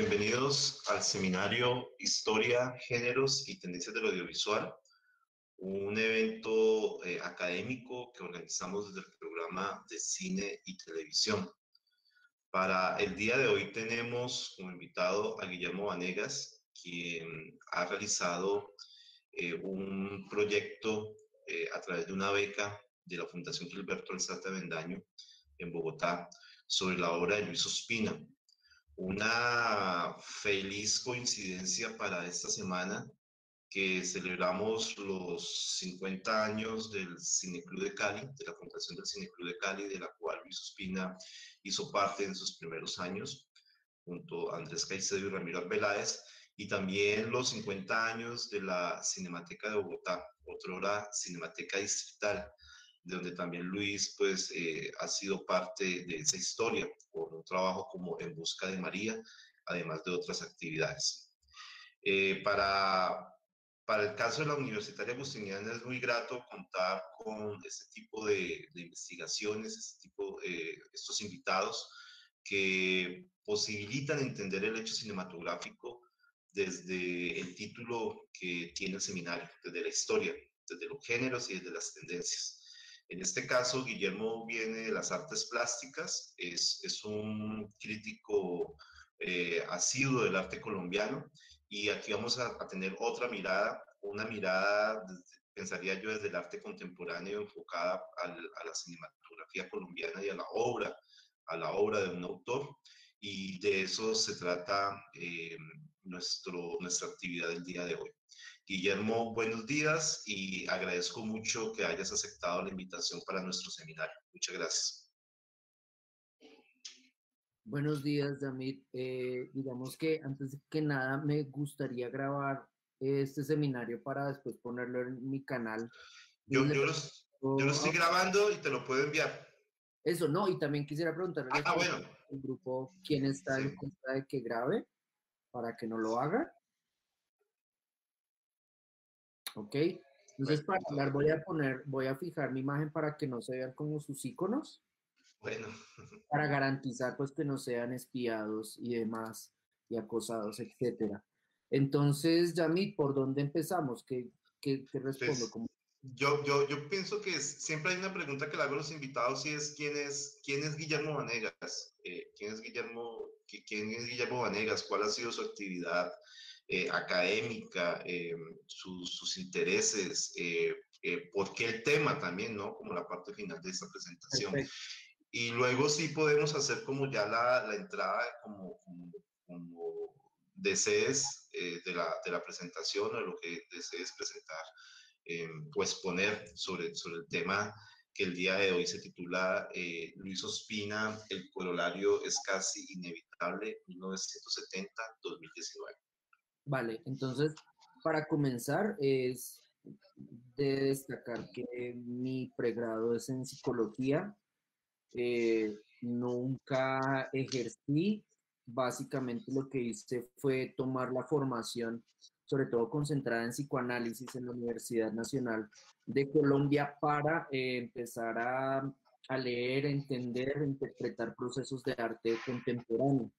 Bienvenidos al seminario Historia, Géneros y Tendencias del Audiovisual, un evento académico que organizamos desde el programa de cine y televisión. Para el día de hoy tenemos como invitado a Guillermo Vanegas, quien ha realizado un proyecto a través de una beca de la Fundación Gilberto Alzate Avendaño en Bogotá sobre la obra de Luis Ospina. Una feliz coincidencia para esta semana que celebramos los 50 años del Cineclub de Cali, de la fundación del Cineclub de Cali, de la cual Luis Ospina hizo parte en sus primeros años, junto a Andrés Caicedo y Ramiro Arbeláez, y también los 50 años de la Cinemateca de Bogotá, otrora Cinemateca Distrital, de donde también Luis pues, ha sido parte de esa historia, con un trabajo como En Busca de María, además de otras actividades. Para el caso de la Universitaria Agustiniana es muy grato contar con este tipo de investigaciones, estos invitados que posibilitan entender el hecho cinematográfico desde el título que tiene el seminario, desde la historia, desde los géneros y desde las tendencias. En este caso, Guillermo viene de las artes plásticas, es un crítico asiduo del arte colombiano, y aquí vamos a tener otra mirada, una mirada, pensaría yo, desde el arte contemporáneo enfocada a la cinematografía colombiana y a la obra de un autor, y de eso se trata nuestra actividad del día de hoy. Guillermo, buenos días y agradezco mucho que hayas aceptado la invitación para nuestro seminario. Muchas gracias. Buenos días, Damit. Digamos que antes que nada me gustaría grabar este seminario para después ponerlo en mi canal. Yo lo estoy grabando y te lo puedo enviar. Eso, no, y también quisiera preguntarle Bueno. al grupo quién está en contra de que grabe para que no lo haga. Ok, entonces para hablar voy a fijar mi imagen para que no se vean como sus iconos. Bueno. Para garantizar pues que no sean espiados y demás y acosados, etcétera. Entonces, Yamit, ¿por dónde empezamos? ¿Qué respondo? Pues, yo pienso que siempre hay una pregunta que le hago a los invitados y es ¿quién es Guillermo Vanegas? ¿Quién es Guillermo Vanegas? ¿Cuál ha sido su actividad académica? Sus intereses, ¿por qué el tema también, ¿no? Como la parte final de esta presentación. Perfecto. Y luego sí podemos hacer como ya la entrada como desees de la presentación o de lo que desees presentar o exponer sobre el tema que el día de hoy se titula Luis Ospina, el corolario es casi inevitable, 1970-2019. Vale, entonces, para comenzar, es de destacar que mi pregrado es en psicología. Nunca ejercí, básicamente lo que hice fue tomar la formación, sobre todo concentrada en psicoanálisis en la Universidad Nacional de Colombia para empezar a leer, entender, interpretar procesos de arte contemporáneo.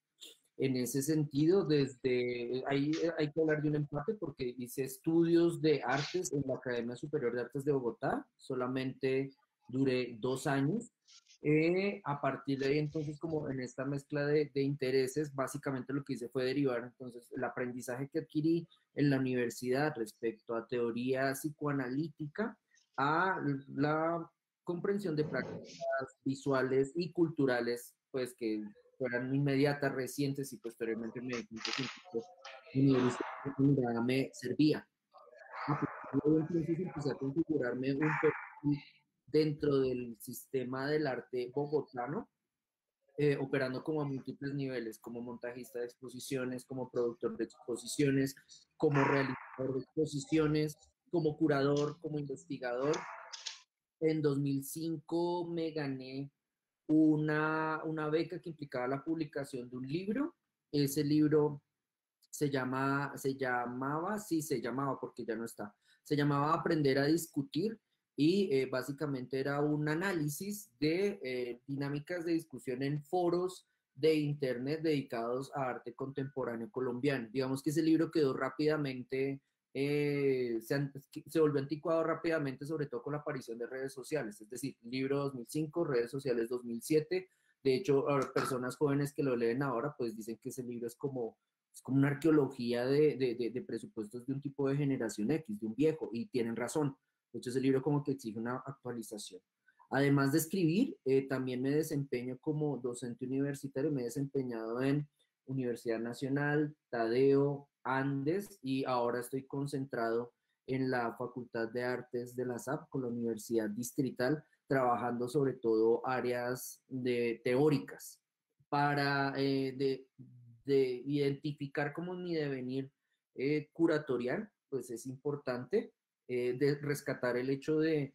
En ese sentido, desde ahí hay que hablar de un empate porque hice estudios de artes en la Academia Superior de Artes de Bogotá, solamente duré 2 años. A partir de ahí, entonces, como en esta mezcla de intereses, básicamente lo que hice fue derivar, entonces, el aprendizaje que adquirí en la universidad respecto a teoría psicoanalítica a la comprensión de prácticas visuales y culturales, pues que fueran inmediatas, recientes y posteriormente me di cuenta que mi nivel histórico me servía. Entonces empecé a configurarme un perfil dentro del sistema del arte bogotano, operando como a múltiples niveles, como montajista de exposiciones, como productor de exposiciones, como realizador de exposiciones, como curador, como investigador. En 2005 me gané una beca que implicaba la publicación de un libro. Ese libro se llamaba porque ya no está, se llamaba Aprender a Discutir y básicamente era un análisis de dinámicas de discusión en foros de Internet dedicados a arte contemporáneo colombiano. Digamos que ese libro quedó rápidamente, se volvió anticuado rápidamente, sobre todo con la aparición de redes sociales, es decir, libro 2005, redes sociales 2007. De hecho, personas jóvenes que lo leen ahora, pues dicen que ese libro es como una arqueología de presupuestos de un tipo de generación X, de un viejo, y tienen razón. De hecho, ese libro como que exige una actualización. Además de escribir, también me desempeño como docente universitario, me he desempeñado en Universidad Nacional, Tadeo, Andes, y ahora estoy concentrado en la Facultad de Artes de la SAP con la Universidad Distrital, trabajando sobre todo áreas teóricas para de identificar como mi devenir curatorial, pues es importante de rescatar el hecho de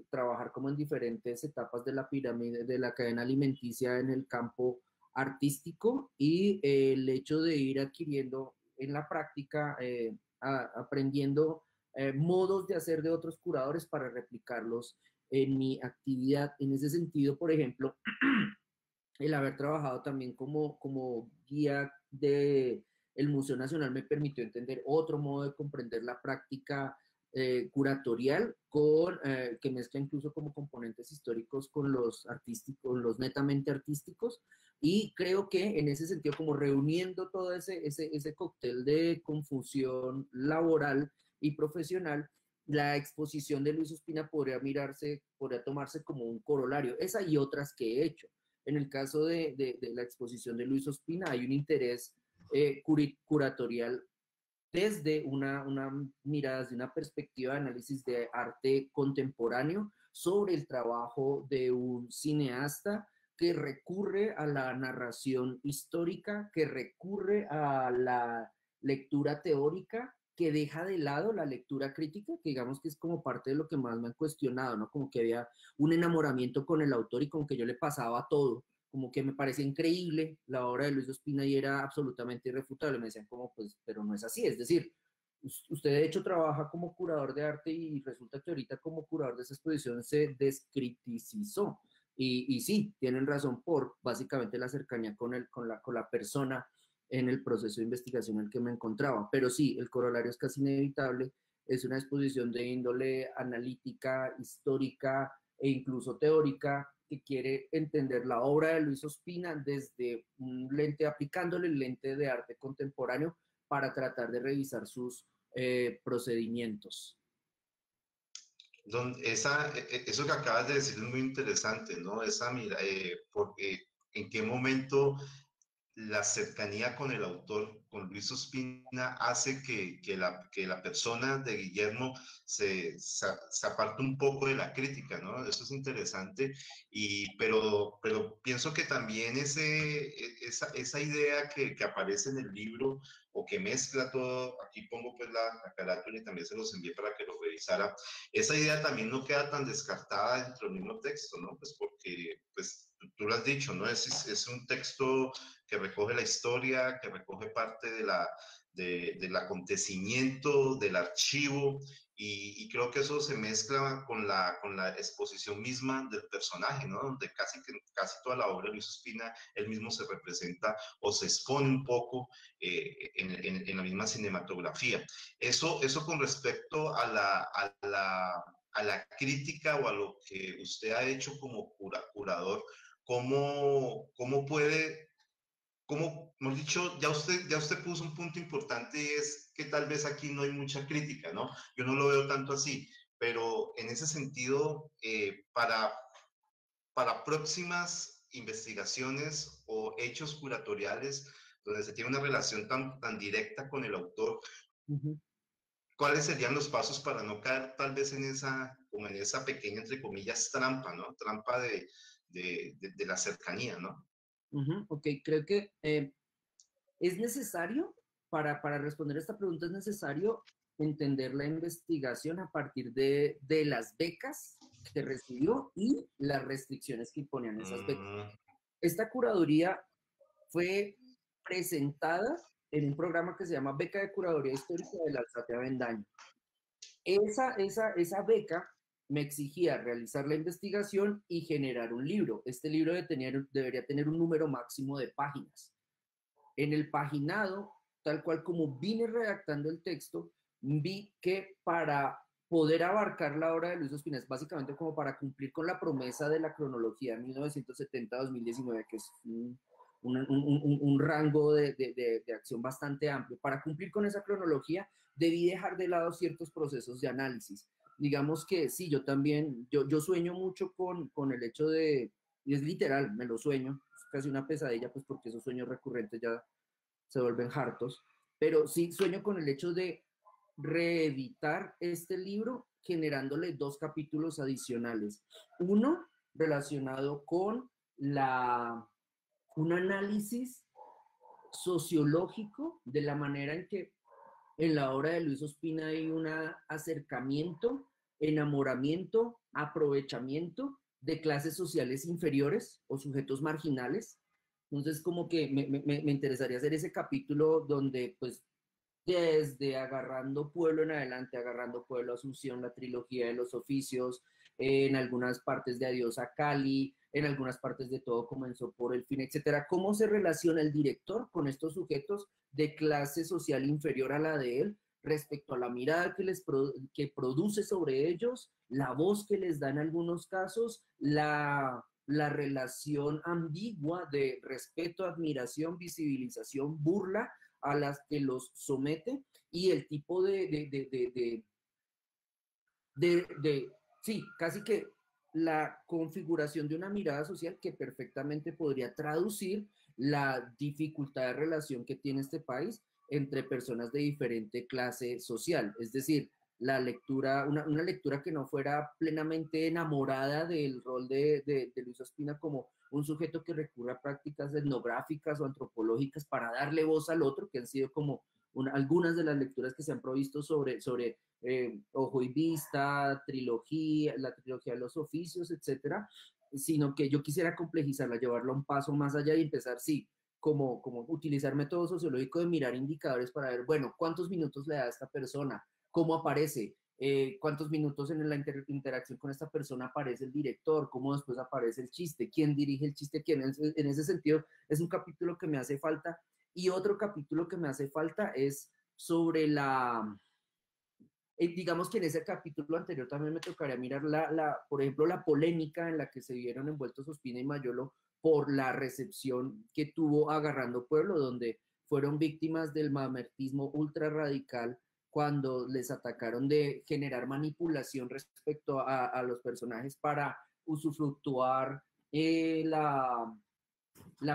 trabajar como en diferentes etapas de la pirámide, de la cadena alimenticia en el campo artístico y el hecho de ir adquiriendo en la práctica, aprendiendo modos de hacer de otros curadores para replicarlos en mi actividad. En ese sentido, por ejemplo, el haber trabajado también como guía de el Museo Nacional me permitió entender otro modo de comprender la práctica curatorial que mezcla incluso como componentes históricos con los artísticos, los netamente artísticos, y creo que en ese sentido, como reuniendo todo ese cóctel de confusión laboral y profesional, la exposición de Luis Ospina podría tomarse como un corolario, esa y otras que he hecho. En el caso de la exposición de Luis Ospina hay un interés curatorial desde una mirada, desde una perspectiva de análisis de arte contemporáneo sobre el trabajo de un cineasta que recurre a la narración histórica, que recurre a la lectura teórica, que deja de lado la lectura crítica, que digamos que es como parte de lo que más me han cuestionado, ¿no? Como que había un enamoramiento con el autor y como que yo le pasaba todo, como que me parecía increíble la obra de Luis Ospina y era absolutamente irrefutable. Me decían como, pues, pero no es así. Es decir, usted de hecho trabaja como curador de arte y resulta que ahorita como curador de esa exposición se descriticizó. Y sí, tienen razón por básicamente la cercanía con la persona en el proceso de investigación en el que me encontraba. Pero sí, el corolario es casi inevitable. Es una exposición de índole analítica, histórica e incluso teórica que quiere entender la obra de Luis Ospina desde un lente, aplicándole el lente de arte contemporáneo para tratar de revisar sus procedimientos. Eso que acabas de decir es muy interesante, ¿no? Porque en qué momento la cercanía con el autor, con Luis Ospina, hace que la persona de Guillermo se aparte un poco de la crítica, ¿no? Eso es interesante, pero pienso que también esa idea que aparece en el libro o que mezcla todo, aquí pongo pues la carátula y también se los envié para que lo revisara, esa idea también no queda tan descartada dentro del mismo texto, ¿no? Pues porque, pues tú lo has dicho, ¿no? Es un texto que recoge la historia, que recoge parte del acontecimiento, del archivo, y creo que eso se mezcla con la exposición misma del personaje, ¿no? Donde casi toda la obra de Luis Ospina, él mismo se representa o se expone un poco en la misma cinematografía. Eso con respecto a la crítica o a lo que usted ha hecho como curador, ¿cómo puede como hemos dicho, ya usted puso un punto importante y es que tal vez aquí no hay mucha crítica, ¿no? Yo no lo veo tanto así, pero en ese sentido, para próximas investigaciones o hechos curatoriales donde se tiene una relación tan directa con el autor, Uh -huh. ¿cuáles serían los pasos para no caer tal vez como en esa pequeña, entre comillas, trampa, ¿no? Trampa de la cercanía, ¿no? Uh -huh. Ok, creo que es necesario, para responder esta pregunta, es necesario entender la investigación a partir de las becas que recibió y las restricciones que imponían esas becas. Mm. Esta curaduría fue presentada en un programa que se llama Beca de Curaduría Histórica de la Alzate Avendaño. Esa beca me exigía realizar la investigación y generar un libro. Este libro debería tener un número máximo de páginas. En el paginado, tal cual como vine redactando el texto, vi que para poder abarcar la obra de Luis Ospina, es básicamente como para cumplir con la promesa de la cronología 1970-2019, que es un rango de acción bastante amplio. Para cumplir con esa cronología, debí dejar de lado ciertos procesos de análisis. Digamos que sí, yo también, yo sueño mucho con el hecho de, y es literal, me lo sueño, es casi una pesadilla, pues porque esos sueños recurrentes ya se vuelven hartos, pero sí sueño con el hecho de reeditar este libro generándole 2 capítulos adicionales. Uno relacionado con un análisis sociológico de la manera en que en la obra de Luis Ospina hay un acercamiento, enamoramiento, aprovechamiento de clases sociales inferiores o sujetos marginales. Entonces, como que me interesaría hacer ese capítulo donde, pues, desde Agarrando Pueblo en adelante, Agarrando Pueblo, Asunción, la trilogía de los oficios, en algunas partes de Adiós a Cali, en algunas partes de Todo comenzó por el fin, etcétera. ¿Cómo se relaciona el director con estos sujetos de clase social inferior a la de él respecto a la mirada que produce sobre ellos, la voz que les da en algunos casos, la relación ambigua de respeto, admiración, visibilización, burla a las que los somete y el tipo sí, casi que la configuración de una mirada social que perfectamente podría traducir la dificultad de relación que tiene este país entre personas de diferente clase social. Es decir, la lectura, una lectura que no fuera plenamente enamorada del rol de Luis Ospina como un sujeto que recurre a prácticas etnográficas o antropológicas para darle voz al otro, que han sido como algunas de las lecturas que se han provisto sobre Ojo y Vista, trilogía, la trilogía de los oficios, etcétera, sino que yo quisiera complejizarla, llevarla un paso más allá y empezar, sí, como utilizar método sociológico de mirar indicadores para ver, bueno, cuántos minutos le da a esta persona, cómo aparece, cuántos minutos en la interacción con esta persona aparece el director, cómo después aparece el chiste, quién dirige el chiste, quién. En ese sentido, es un capítulo que me hace falta. Y otro capítulo que me hace falta es sobre digamos que en ese capítulo anterior también me tocaría mirar, por ejemplo, la polémica en la que se vieron envueltos Ospina y Mayolo por la recepción que tuvo Agarrando Pueblo, donde fueron víctimas del mamertismo ultra radical cuando les atacaron de generar manipulación respecto a los personajes para usufructuar la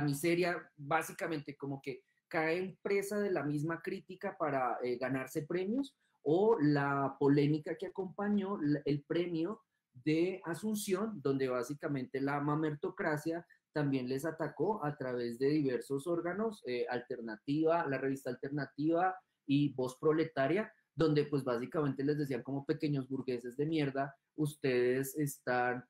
miseria, básicamente como que caen presa de la misma crítica para ganarse premios, o la polémica que acompañó el premio de Asunción, donde básicamente la mamertocracia también les atacó a través de diversos órganos, Alternativa, la revista Alternativa y Voz Proletaria, donde pues básicamente les decían como pequeños burgueses de mierda, ustedes están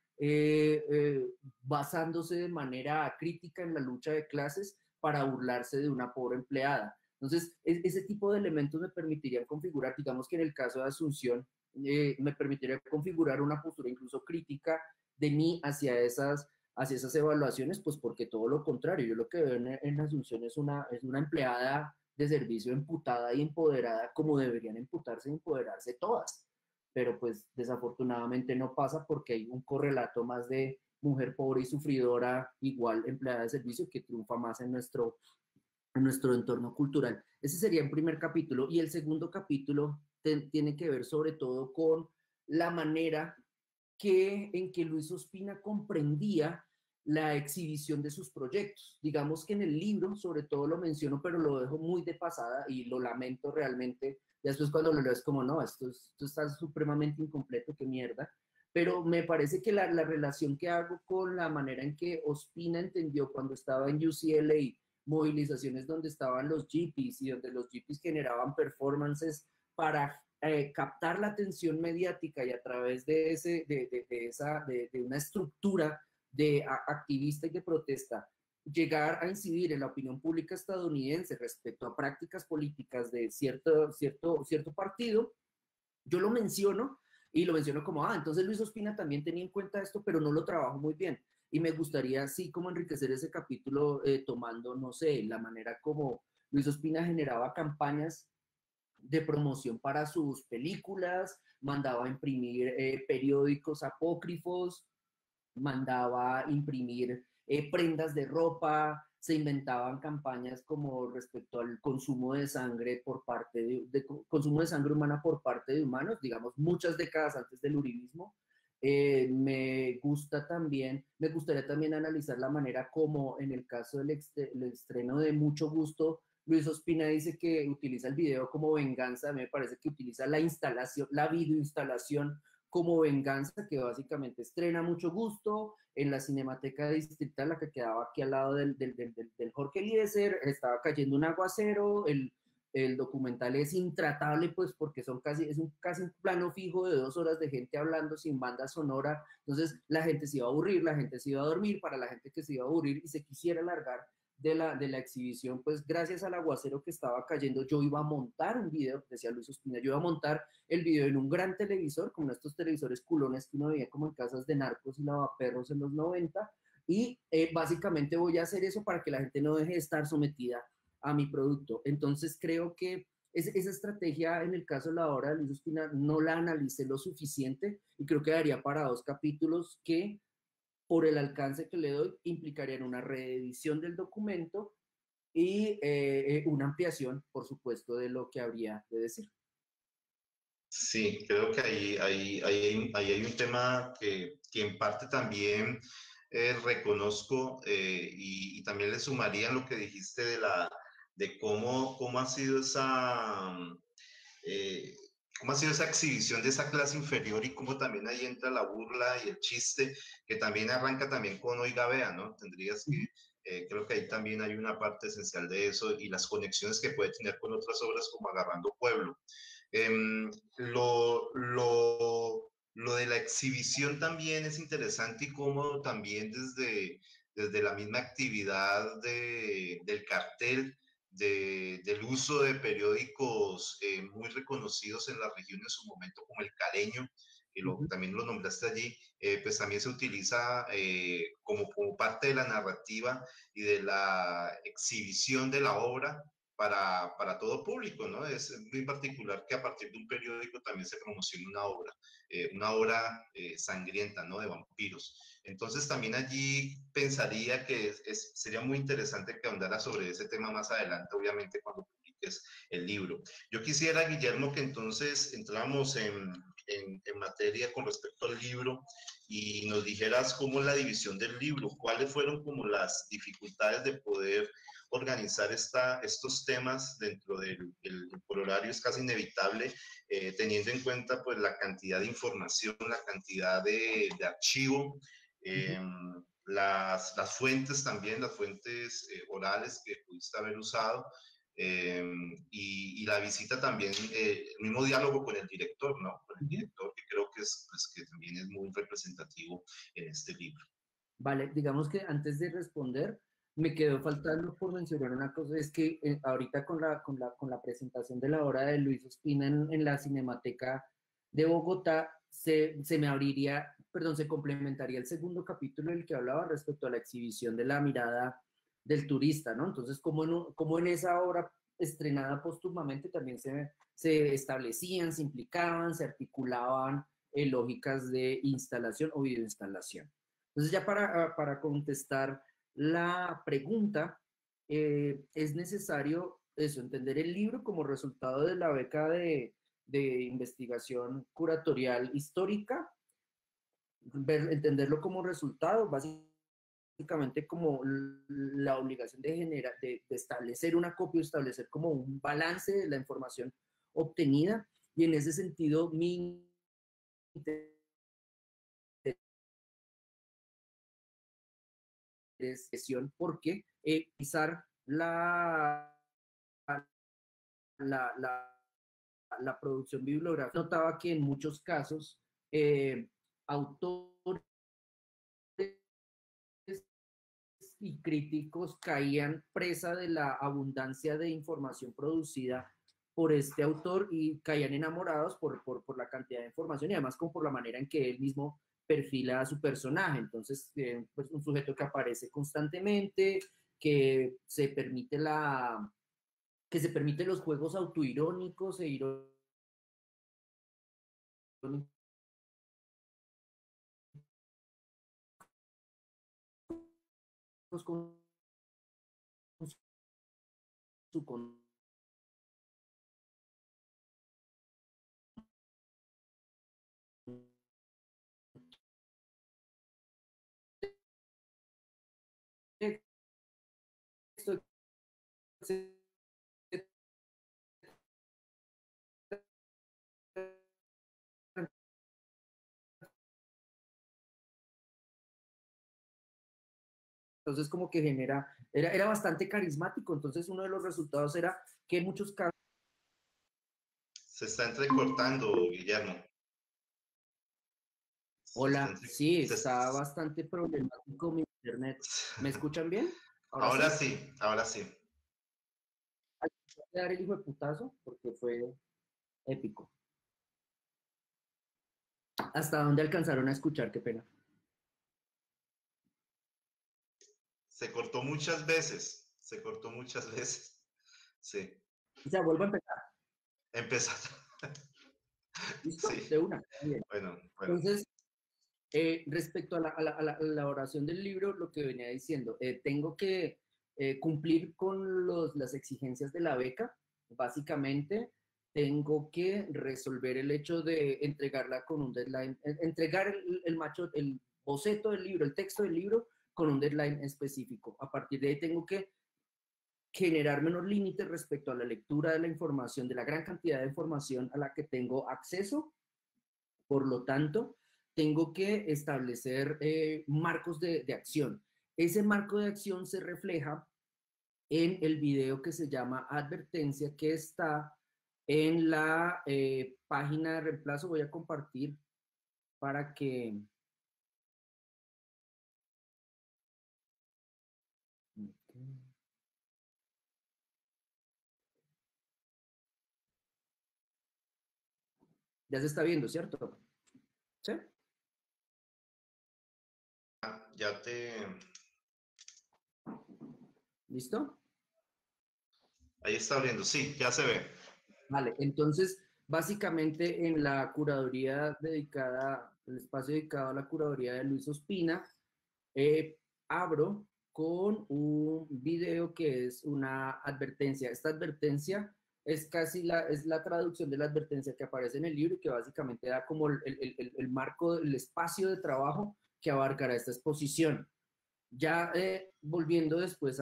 basándose de manera crítica en la lucha de clases para burlarse de una pobre empleada. Entonces, ese tipo de elementos me permitirían configurar, digamos que en el caso de Asunción, me permitiría configurar una postura incluso crítica de mí hacia esas evaluaciones, pues porque todo lo contrario, yo lo que veo en Asunción es una empleada de servicio emputada y empoderada como deberían emputarse y empoderarse todas, pero pues desafortunadamente no pasa porque hay un correlato más de mujer pobre y sufridora igual empleada de servicio que triunfa más en nuestro entorno cultural. Ese sería el primer capítulo. Y el segundo capítulo tiene que ver sobre todo con la manera en que Luis Ospina comprendía la exhibición de sus proyectos. Digamos que en el libro, sobre todo lo menciono, pero lo dejo muy de pasada y lo lamento realmente. Y después cuando lo leo es como, no, esto está supremamente incompleto, qué mierda. Pero me parece que la relación que hago con la manera en que Ospina entendió cuando estaba en UCLA, movilizaciones donde estaban los GPs y donde los GPs generaban performances para captar la atención mediática y a través de una estructura de activista y de protesta, llegar a incidir en la opinión pública estadounidense respecto a prácticas políticas de cierto partido, yo lo menciono Y lo menciono como, entonces Luis Ospina también tenía en cuenta esto, pero no lo trabajo muy bien. Y me gustaría así como enriquecer ese capítulo tomando, no sé, la manera como Luis Ospina generaba campañas de promoción para sus películas, mandaba a imprimir periódicos apócrifos, mandaba imprimir prendas de ropa, se inventaban campañas como respecto al consumo de sangre por parte consumo de sangre humana por parte de humanos, digamos, muchas décadas antes del uribismo. Me gustaría también analizar la manera como en el caso el estreno de Mucho Gusto, Luis Ospina dice que utiliza el video como venganza, me parece que utiliza la instalación, la videoinstalación como venganza, que básicamente estrena Mucho Gusto en la Cinemateca Distrital, la que quedaba aquí al lado del Jorge Eliezer, estaba cayendo un aguacero, el documental es intratable, pues porque es casi un plano fijo de 2 horas de gente hablando sin banda sonora, entonces la gente se iba a aburrir, la gente se iba a dormir, para la gente que se iba a aburrir y se quisiera alargar de la exhibición, pues gracias al aguacero que estaba cayendo, yo iba a montar un video, decía Luis Ospina, yo iba a montar el video en un gran televisor, como estos televisores culones que uno veía como en casas de narcos y lavaperros en los 90, y básicamente voy a hacer eso para que la gente no deje de estar sometida a mi producto. Entonces creo que esa estrategia en el caso de la obra de Luis Ospina no la analicé lo suficiente y creo que daría para 2 capítulos que por el alcance que le doy implicaría en una reedición del documento y una ampliación, por supuesto, de lo que habría de decir. Sí, creo que ahí hay un tema que en parte también reconozco y también le sumaría lo que dijiste de cómo ha sido eh, cómo ha sido esa exhibición de esa clase inferior y cómo también ahí entra la burla y el chiste, que también arranca también con Oiga Vea, ¿no? Creo que ahí también hay una parte esencial de eso y las conexiones que puede tener con otras obras como Agarrando Pueblo. Em, lo de la exhibición también es interesante y cómo también desde la misma actividad del cartel, del uso de periódicos muy reconocidos en la región en su momento, como el Caleño, que también lo nombraste allí, pues también se utiliza como parte de la narrativa y de la exhibición de la obra para todo público, ¿no? Es muy particular que a partir de un periódico también se promocione una obra sangrienta, ¿no? De vampiros. Entonces también allí pensaría que sería muy interesante que ahondara sobre ese tema más adelante, obviamente cuando publiques el libro. Yo quisiera, Guillermo, que entonces entramos en materia con respecto al libro y nos dijeras cómo es la división del libro, cuáles fueron como las dificultades de poder organizar estos temas dentro del corolario es casi inevitable, teniendo en cuenta pues la cantidad de información, la cantidad de archivo, eh, las fuentes también, las fuentes orales que pudiste haber usado, y la visita también, el mismo diálogo con el director, ¿no? Con el director, que creo que, pues, que también es muy representativo en este libro. Vale, digamos que antes de responder, me quedó faltando por mencionar una cosa, es que ahorita con la presentación de la obra de Luis Ospina en la Cinemateca de Bogotá, se me abriría, perdón, se complementaría el segundo capítulo del que hablaba respecto a la exhibición de la mirada del turista, ¿no? Entonces, como en esa obra estrenada póstumamente también se establecían, se implicaban, se articulaban lógicas de instalación o videoinstalación. Entonces, ya para contestar la pregunta, es necesario eso, entender el libro como resultado de la beca de investigación curatorial histórica, entenderlo como resultado, básicamente como la obligación de establecer una copia, establecer como un balance de la información obtenida, y en ese sentido mi sesión porque pisar la, la, la producción bibliográfica, notaba que en muchos casos autores y críticos caían presa de la abundancia de información producida por este autor y caían enamorados por la cantidad de información y además como por la manera en que él mismo perfila a su personaje. Entonces, pues un sujeto que aparece constantemente, que se permite los juegos autoirónicos e irónicos con su contexto, entonces como que era bastante carismático, entonces uno de los resultados era que en muchos casos... Se está entrecortando, Guillermo. Hola, sí, está bastante problemático mi internet. ¿Me escuchan bien? Ahora sí, ahora sí. Voy a dar el hijo de putazo porque fue épico. ¿Hasta dónde alcanzaron a escuchar? Qué pena. Se cortó muchas veces, Sí, O sea, vuelvo a empezar. empezando. ¿Listo? Sí, De una. Bien. bueno. Entonces, respecto a la elaboración del libro, lo que venía diciendo, tengo que cumplir con las exigencias de la beca, básicamente. Tengo que resolver el hecho de entregarla con un deadline, entregar el boceto del libro, el texto del libro, con un deadline específico. A partir de ahí tengo que generar menos límites respecto a la lectura de la información, de la gran cantidad de información a la que tengo acceso. Por lo tanto, tengo que establecer marcos de acción. Ese marco de acción se refleja en el video que se llama Advertencia, que está en la página de reemplazo. Voy a compartir para que... Ya se está viendo, ¿cierto? ¿Sí? Ya te... ¿Listo? Ahí está abriendo, sí, ya se ve. Vale, entonces, básicamente en la curaduría dedicada, el espacio dedicado a la curaduría de Luis Ospina, abro con un video que es una advertencia. Esta advertencia es es la traducción de la advertencia que aparece en el libro y que básicamente da como el marco, el espacio de trabajo que abarcará esta exposición. Ya volviendo después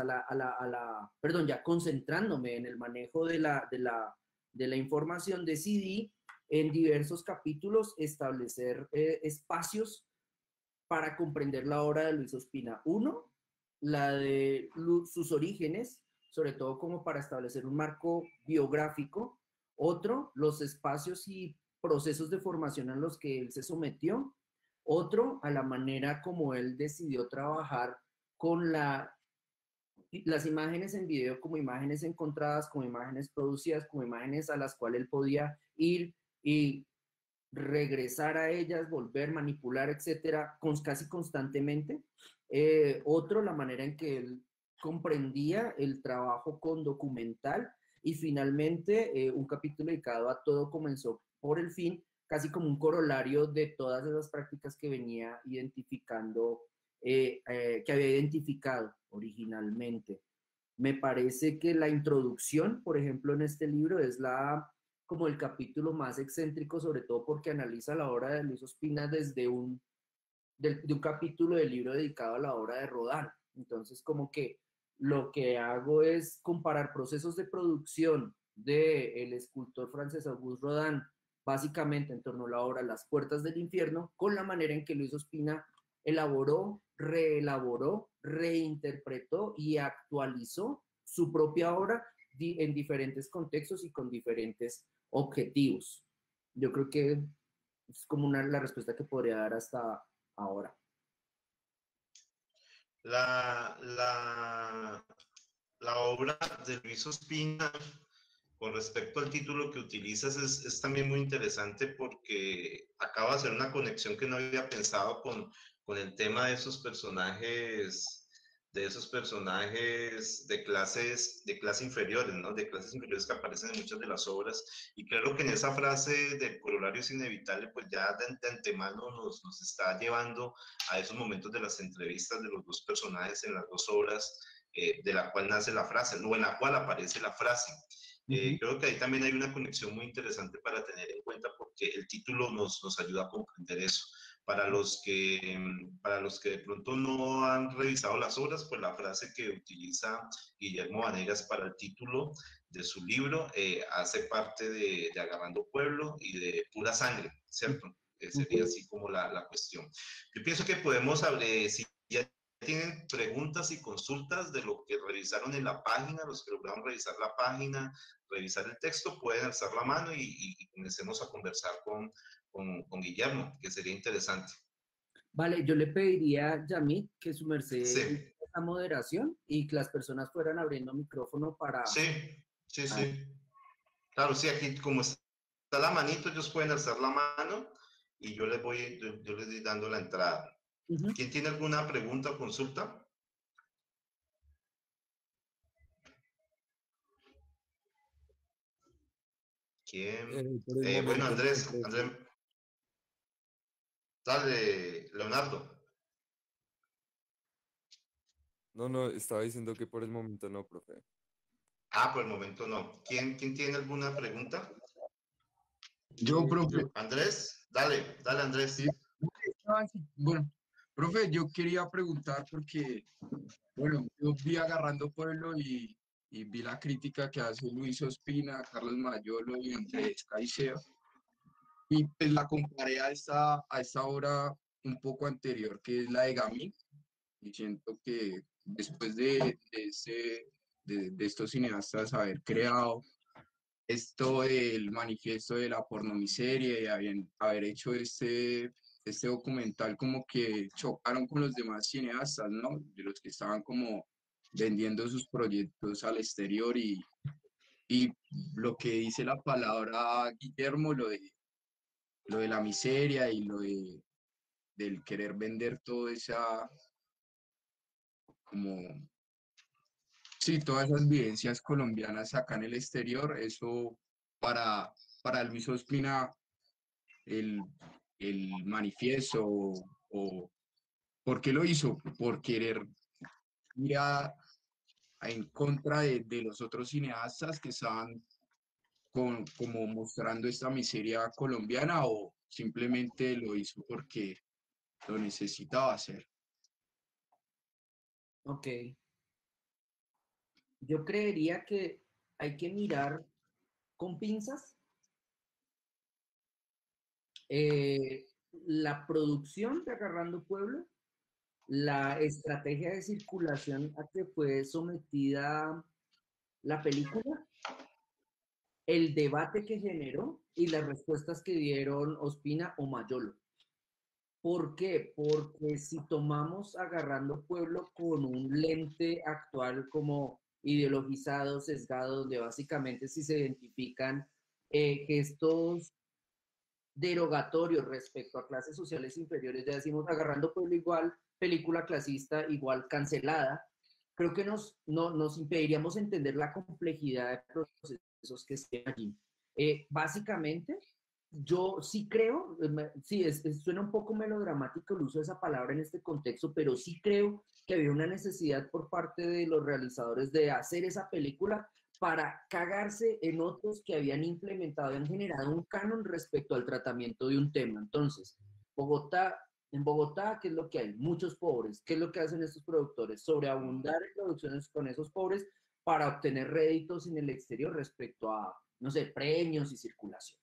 perdón, ya concentrándome en el manejo de la información, decidí en diversos capítulos establecer espacios para comprender la obra de Luis Ospina. Uno, la de sus orígenes, sobre todo como para establecer un marco biográfico. Otro, los espacios y procesos de formación a los que él se sometió. Otro, a la manera como él decidió trabajar con las imágenes en video como imágenes encontradas, como imágenes producidas, como imágenes a las cuales él podía ir y regresar a ellas, volver, manipular, etcétera, casi constantemente. Otro, la manera en que él comprendía el trabajo con documental. Y finalmente, un capítulo dedicado a todo comenzó por el fin, casi como un corolario de todas esas prácticas que venía identificando, que había identificado originalmente. Me parece que la introducción, por ejemplo, en este libro es como el capítulo más excéntrico, sobre todo porque analiza la obra de Luis Ospina desde de un capítulo del libro dedicado a la obra de Rodin. Entonces, como que lo que hago es comparar procesos de producción del escultor francés Auguste Rodin, básicamente en torno a la obra Las Puertas del Infierno, con la manera en que Luis Ospina elaboró, reelaboró, reinterpretó y actualizó su propia obra en diferentes contextos y con diferentes objetivos. Yo creo que es como la respuesta que podría dar hasta ahora. La obra de Luis Ospina Con respecto al título que utilizas, es también muy interesante porque acaba de hacer una conexión que no había pensado con el tema de esos personajes de clase inferiores, ¿no? De clases inferiores que aparecen en muchas de las obras. Y creo que en esa frase del corolario es inevitable, pues ya de antemano nos está llevando a esos momentos de las entrevistas de los dos personajes en las dos obras, de la cual nace la frase, o en la cual aparece la frase. Ujú. Creo que ahí también hay una conexión muy interesante para tener en cuenta porque el título nos ayuda a comprender eso. Para los que de pronto no han revisado las obras, pues la frase que utiliza Guillermo Vanegas para el título de su libro hace parte de Agarrando Pueblo y de Pura Sangre, ¿cierto? Sería Ujú. así como la cuestión. Yo pienso que podemos hablar, si ya tienen preguntas y consultas de lo que revisaron en la página, los que lograron revisar la página, revisar el texto, pueden alzar la mano y comencemos a conversar con Guillermo, que sería interesante. Vale, yo le pediría a Yamit que su merced Sí, hiciera esa moderación y que las personas fueran abriendo micrófono para... sí, sí, ah, sí. Claro, sí, aquí como está la manito, ellos pueden alzar la mano y yo les voy dando la entrada. ujú. ¿Quién tiene alguna pregunta o consulta? ¿Quién? Por el Bueno, momento no, Andrés, profe. dale, Leonardo. No, no, estaba diciendo que por el momento no, profe. Ah, por el momento no. ¿Quién tiene alguna pregunta? Yo, profe, Andrés, dale, sí, Andrés. bueno, profe, yo quería preguntar porque, bueno, yo vi Agarrando Pueblo y vi la crítica que hace Luis Ospina, Carlos Mayolo y Andrés Caicedo, y pues la comparé a esta obra un poco anterior, que es la de Gamín, y siento que después de estos cineastas haber creado esto del manifiesto de la pornomiseria y haber hecho este documental como que chocaron con los demás cineastas, ¿no? De los que estaban como vendiendo sus proyectos al exterior y lo que dice la palabra Guillermo, lo de la miseria y del querer vender toda esa, como, sí, todas esas vivencias colombianas acá en el exterior, eso para Luis Ospina el, el manifiesto o por qué lo hizo, por querer ir en contra de los otros cineastas que estaban como mostrando esta miseria colombiana o simplemente lo hizo porque lo necesitaba hacer. Ok, yo creería que hay que mirar con pinzas eh, la producción de Agarrando Pueblo, la estrategia de circulación a que fue sometida la película, el debate que generó y las respuestas que dieron Ospina o Mayolo. ¿Por qué? Porque si tomamos Agarrando Pueblo con un lente actual como ideologizado, sesgado, donde básicamente si se identifican gestos derogatorios respecto a clases sociales inferiores, ya decimos Agarrando Pueblo igual, película clasista igual cancelada, creo que nos impediríamos entender la complejidad de procesos que estén allí. Básicamente, yo sí creo, sí, suena un poco melodramático el uso de esa palabra en este contexto, pero sí creo que había una necesidad por parte de los realizadores de hacer esa película para cagarse en otros que habían implementado, han generado un canon respecto al tratamiento de un tema. Entonces, Bogotá, en Bogotá, ¿qué es lo que hay? Muchos pobres. ¿Qué es lo que hacen estos productores? Sobreabundar en producciones con esos pobres para obtener réditos en el exterior respecto a, no sé, premios y circulación.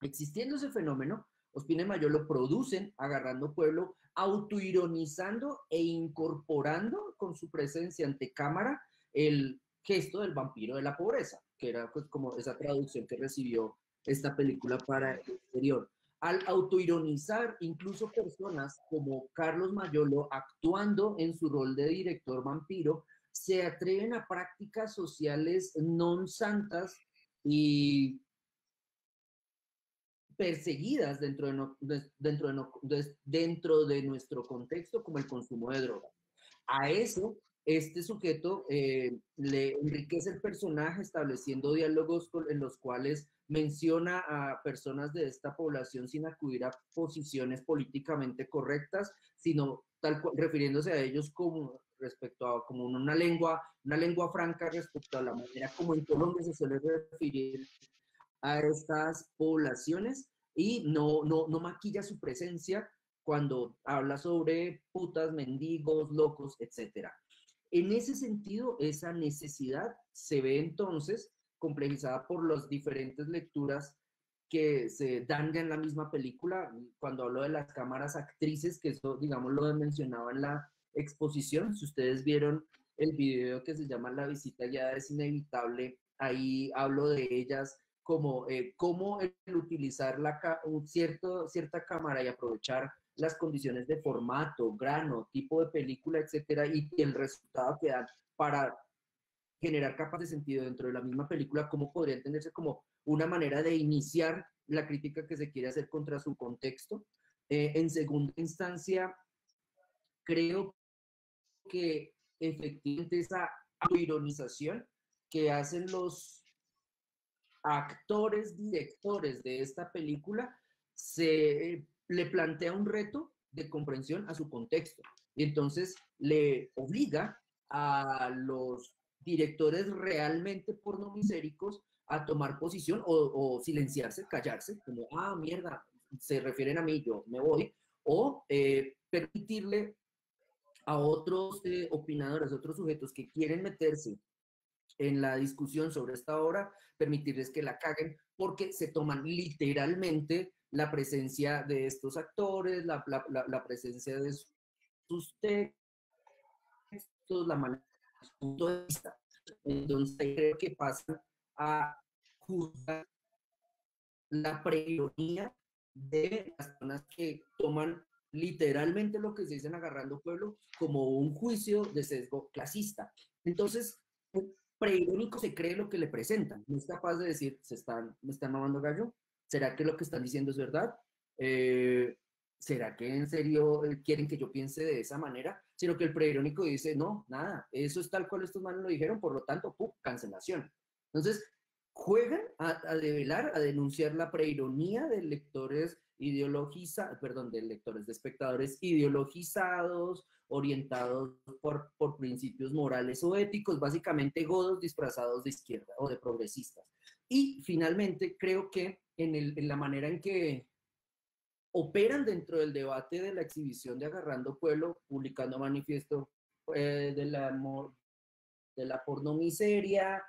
Existiendo ese fenómeno, Ospina y Mayolo lo producen agarrando pueblo, autoironizando e incorporando con su presencia ante cámara el gesto del vampiro de la pobreza, que era pues, como esa traducción que recibió esta película para el exterior. Al autoironizar incluso personas como Carlos Mayolo actuando en su rol de director vampiro, se atreven a prácticas sociales non santas y perseguidas dentro de nuestro contexto como el consumo de droga. A eso, este sujeto le enriquece el personaje estableciendo diálogos en los cuales menciona a personas de esta población sin acudir a posiciones políticamente correctas, sino refiriéndose a ellos como respecto a como una lengua franca respecto a la manera como en Colombia se suele referir a estas poblaciones y no maquilla su presencia cuando habla sobre putas, mendigos, locos, etc. En ese sentido, esa necesidad se ve entonces complejizada por las diferentes lecturas que se dan ya en la misma película. Cuando hablo de las cámaras actrices, que eso, digamos, lo mencionaba en la exposición, si ustedes vieron el video que se llama La visita guiada es inevitable, ahí hablo de ellas como cómo el utilizar cierta cámara y aprovechar las condiciones de formato, grano, tipo de película, etcétera, y el resultado que dan para generar capas de sentido dentro de la misma película, cómo podría entenderse como una manera de iniciar la crítica que se quiere hacer contra su contexto. En segunda instancia, creo que efectivamente esa ironización que hacen los actores, directores de esta película, le plantea un reto de comprensión a su contexto. Y entonces le obliga a los directores realmente pornomiséricos a tomar posición o silenciarse, callarse, como, ah, mierda, se refieren a mí, yo me voy, o permitirle a otros opinadores, otros sujetos que quieren meterse en la discusión sobre esta obra, permitirles que la caguen, porque se toman literalmente la presencia de estos actores, la presencia de sus textos, la manera de su punto de vista. Entonces creo que pasan a juzgar la preironía de las personas que toman literalmente lo que se dicen Agarrando Pueblo como un juicio de sesgo clasista. Entonces, preirónico se cree lo que le presentan, no es capaz de decir, me están mamando gallo, ¿será que lo que están diciendo es verdad? ¿Será que en serio quieren que yo piense de esa manera? Sino que el preirónico dice, no, nada, eso es tal cual estos manos lo dijeron, por lo tanto, ¡pum!, cancelación. Entonces, juegan a develar, a denunciar la preironía de lectores de espectadores ideologizados, orientados por principios morales o éticos, básicamente godos disfrazados de izquierda o de progresistas. Y finalmente, creo que en la manera en que operan dentro del debate de la exhibición de Agarrando Pueblo, publicando manifiesto de la pornomiseria,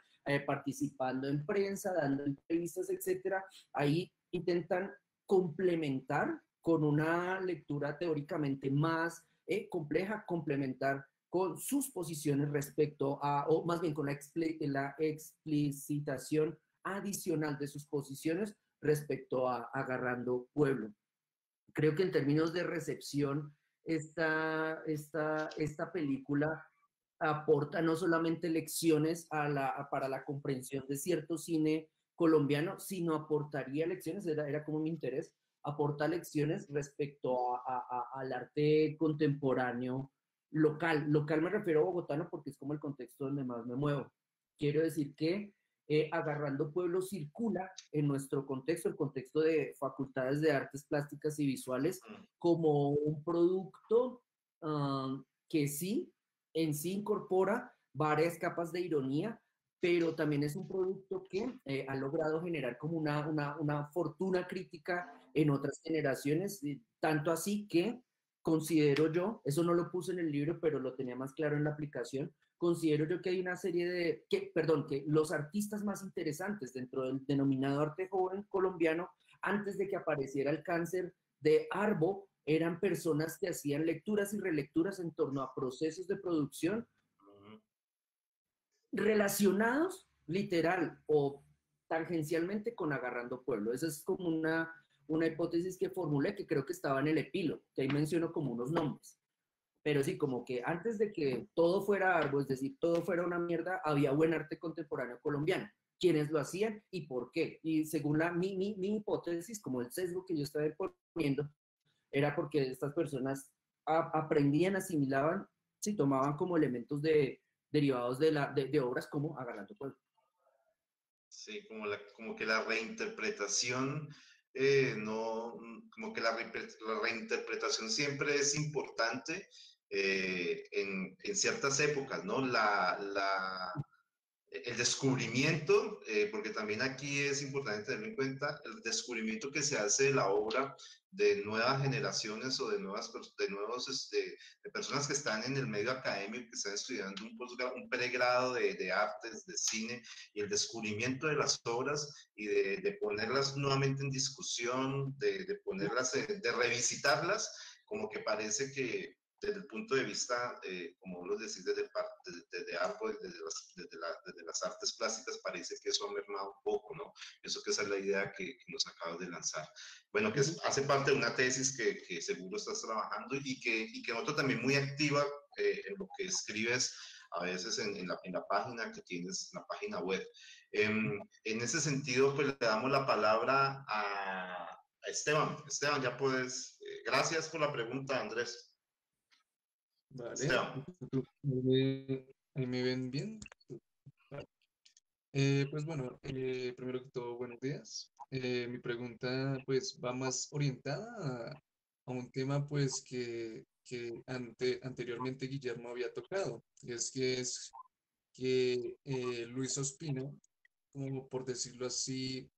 participando en prensa, dando entrevistas, etcétera, ahí intentan complementar con una lectura teóricamente más compleja, complementar con sus posiciones respecto a, o más bien con la explicitación adicional de sus posiciones respecto a Agarrando Pueblo. Creo que en términos de recepción, esta película aporta no solamente lecciones para la comprensión de cierto cine colombiano, sino aportaría lecciones, era como mi interés, aporta lecciones respecto al arte contemporáneo local. Local me refiero a bogotano porque es como el contexto donde más me muevo. Quiero decir que Agarrando Pueblo circula en nuestro contexto, el contexto de facultades de artes plásticas y visuales, como un producto que sí, en sí incorpora varias capas de ironía, pero también es un producto que ha logrado generar como una fortuna crítica en otras generaciones, tanto así que considero yo, eso no lo puse en el libro, pero lo tenía más claro en la aplicación, considero yo que hay una serie que los artistas más interesantes dentro del denominado arte joven colombiano, antes de que apareciera el cáncer de Arbo, eran personas que hacían lecturas y relecturas en torno a procesos de producción relacionados literal o tangencialmente con Agarrando Pueblo. Esa es como una hipótesis que formulé, que creo que estaba en el epílogo, que ahí menciono como unos nombres. Pero sí, como que antes de que todo fuera algo, es decir, todo fuera una mierda, había buen arte contemporáneo colombiano. quiénes lo hacían y por qué. Y según mi hipótesis, como el sesgo que yo estaba poniendo, era porque estas personas aprendían, asimilaban, sí, tomaban como elementos derivados de obras como Agalando Pueblo. Sí, como que la reinterpretación, no, como que la reinterpretación siempre es importante en ciertas épocas, ¿no? El descubrimiento, porque también aquí es importante tener en cuenta el descubrimiento que se hace de la obra de nuevas generaciones o de de personas que están en el medio académico, que están estudiando un pregrado de artes, de cine, y el descubrimiento de las obras y de ponerlas nuevamente en discusión, de ponerlas, de revisitarlas, como que parece que desde el punto de vista, como vos lo decís, desde arte, desde las artes plásticas, parece que eso ha mermado un poco, ¿no? Eso que esa es la idea que nos acabas de lanzar. Bueno, que hace parte de una tesis que seguro estás trabajando y que noto también muy activa en lo que escribes a veces en la página que tienes, la página web. En ese sentido, pues le damos la palabra a Esteban. Esteban, ya puedes. Gracias por la pregunta, Andrés. Vale, ¿ahí me ven bien? Vale. Pues bueno, primero que todo, buenos días. Mi pregunta pues va más orientada a un tema pues que anteriormente Guillermo había tocado, y es que Luis Ospina, como por decirlo así,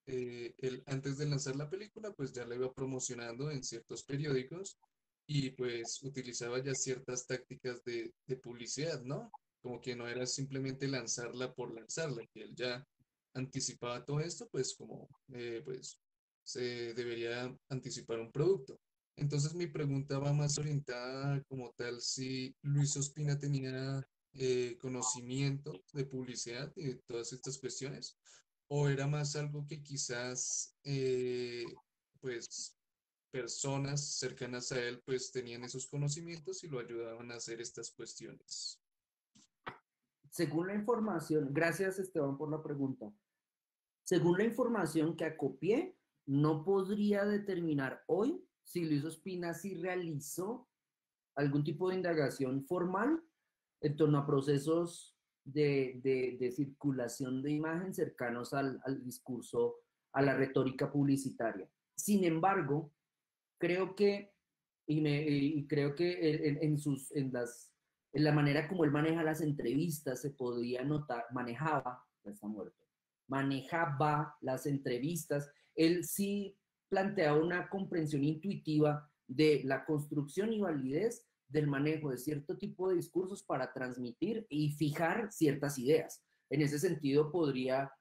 él antes de lanzar la película pues ya la iba promocionando en ciertos periódicos y pues utilizaba ya ciertas tácticas de publicidad, ¿no? Como que no era simplemente lanzarla por lanzarla, que él ya anticipaba todo esto, pues como pues se debería anticipar un producto. Entonces mi pregunta va más orientada como tal si Luis Ospina tenía conocimiento de publicidad y de todas estas cuestiones, o era más algo que quizás pues personas cercanas a él pues tenían esos conocimientos y lo ayudaban a hacer estas cuestiones. Según la información, gracias Esteban por la pregunta. Según la información que acopié, no podría determinar hoy si Luis Ospina sí realizó algún tipo de indagación formal en torno a procesos de circulación de imagen cercanos al discurso, a la retórica publicitaria. Sin embargo, creo que, y creo que en la manera como él maneja las entrevistas se podía notar, ya está muerto, manejaba las entrevistas, él sí planteaba una comprensión intuitiva de la construcción y validez del manejo de cierto tipo de discursos para transmitir y fijar ciertas ideas. En ese sentido podría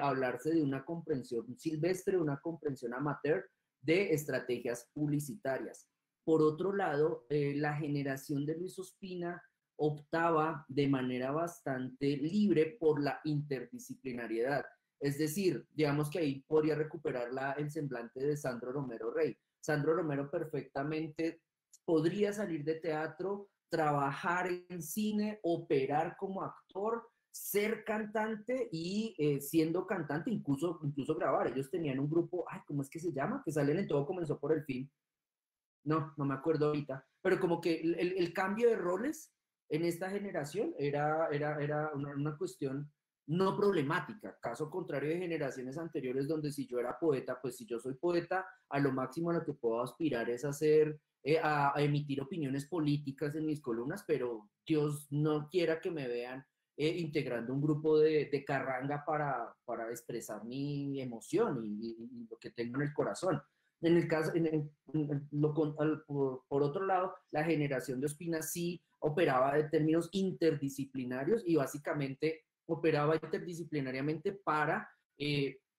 hablarse de una comprensión silvestre, una comprensión amateur de estrategias publicitarias. Por otro lado, la generación de Luis Ospina optaba de manera bastante libre por la interdisciplinariedad. Es decir, digamos que ahí podría recuperar el semblante de Sandro Romero Rey. Sandro Romero perfectamente podría salir de teatro, trabajar en cine, operar como actor, ser cantante y siendo cantante, incluso grabar. Ellos tenían un grupo, ay, ¿cómo es que se llama? Que salen en Todo Comenzó por el Fin. No me acuerdo ahorita. Pero como que el cambio de roles en esta generación era una cuestión no problemática, caso contrario de generaciones anteriores donde si yo era poeta, pues si yo soy poeta, a lo máximo a lo que puedo aspirar es a emitir opiniones políticas en mis columnas, pero Dios no quiera que me vean integrando un grupo de carranga para expresar mi emoción y lo que tengo en el corazón. En el caso, por otro lado, la generación de Ospina sí operaba de términos interdisciplinarios y básicamente operaba interdisciplinariamente para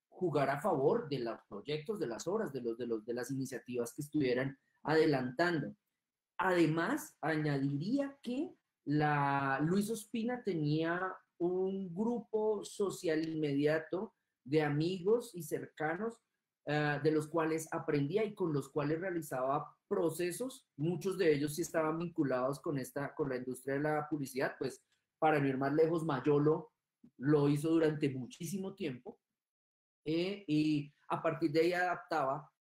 jugar a favor de los proyectos, de las obras, de las iniciativas que estuvieran adelantando. Además, añadiría que Luis Ospina tenía un grupo social inmediato de amigos y cercanos de los cuales aprendía y con los cuales realizaba procesos. Muchos de ellos sí estaban vinculados con la industria de la publicidad, pues para no ir más lejos, Mayolo lo hizo durante muchísimo tiempo, y a partir de ahí adaptaba,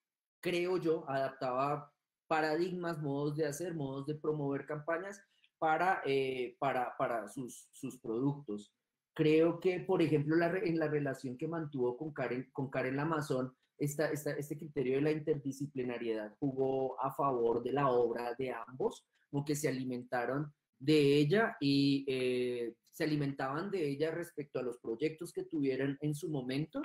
creo yo, adaptaba paradigmas, modos de hacer, modos de promover campañas para sus productos. Creo que, por ejemplo, en la relación que mantuvo con Karen Lamazón, este criterio de la interdisciplinariedad jugó a favor de la obra de ambos, como que se alimentaron de ella y se alimentaban de ella respecto a los proyectos que tuvieran en su momento.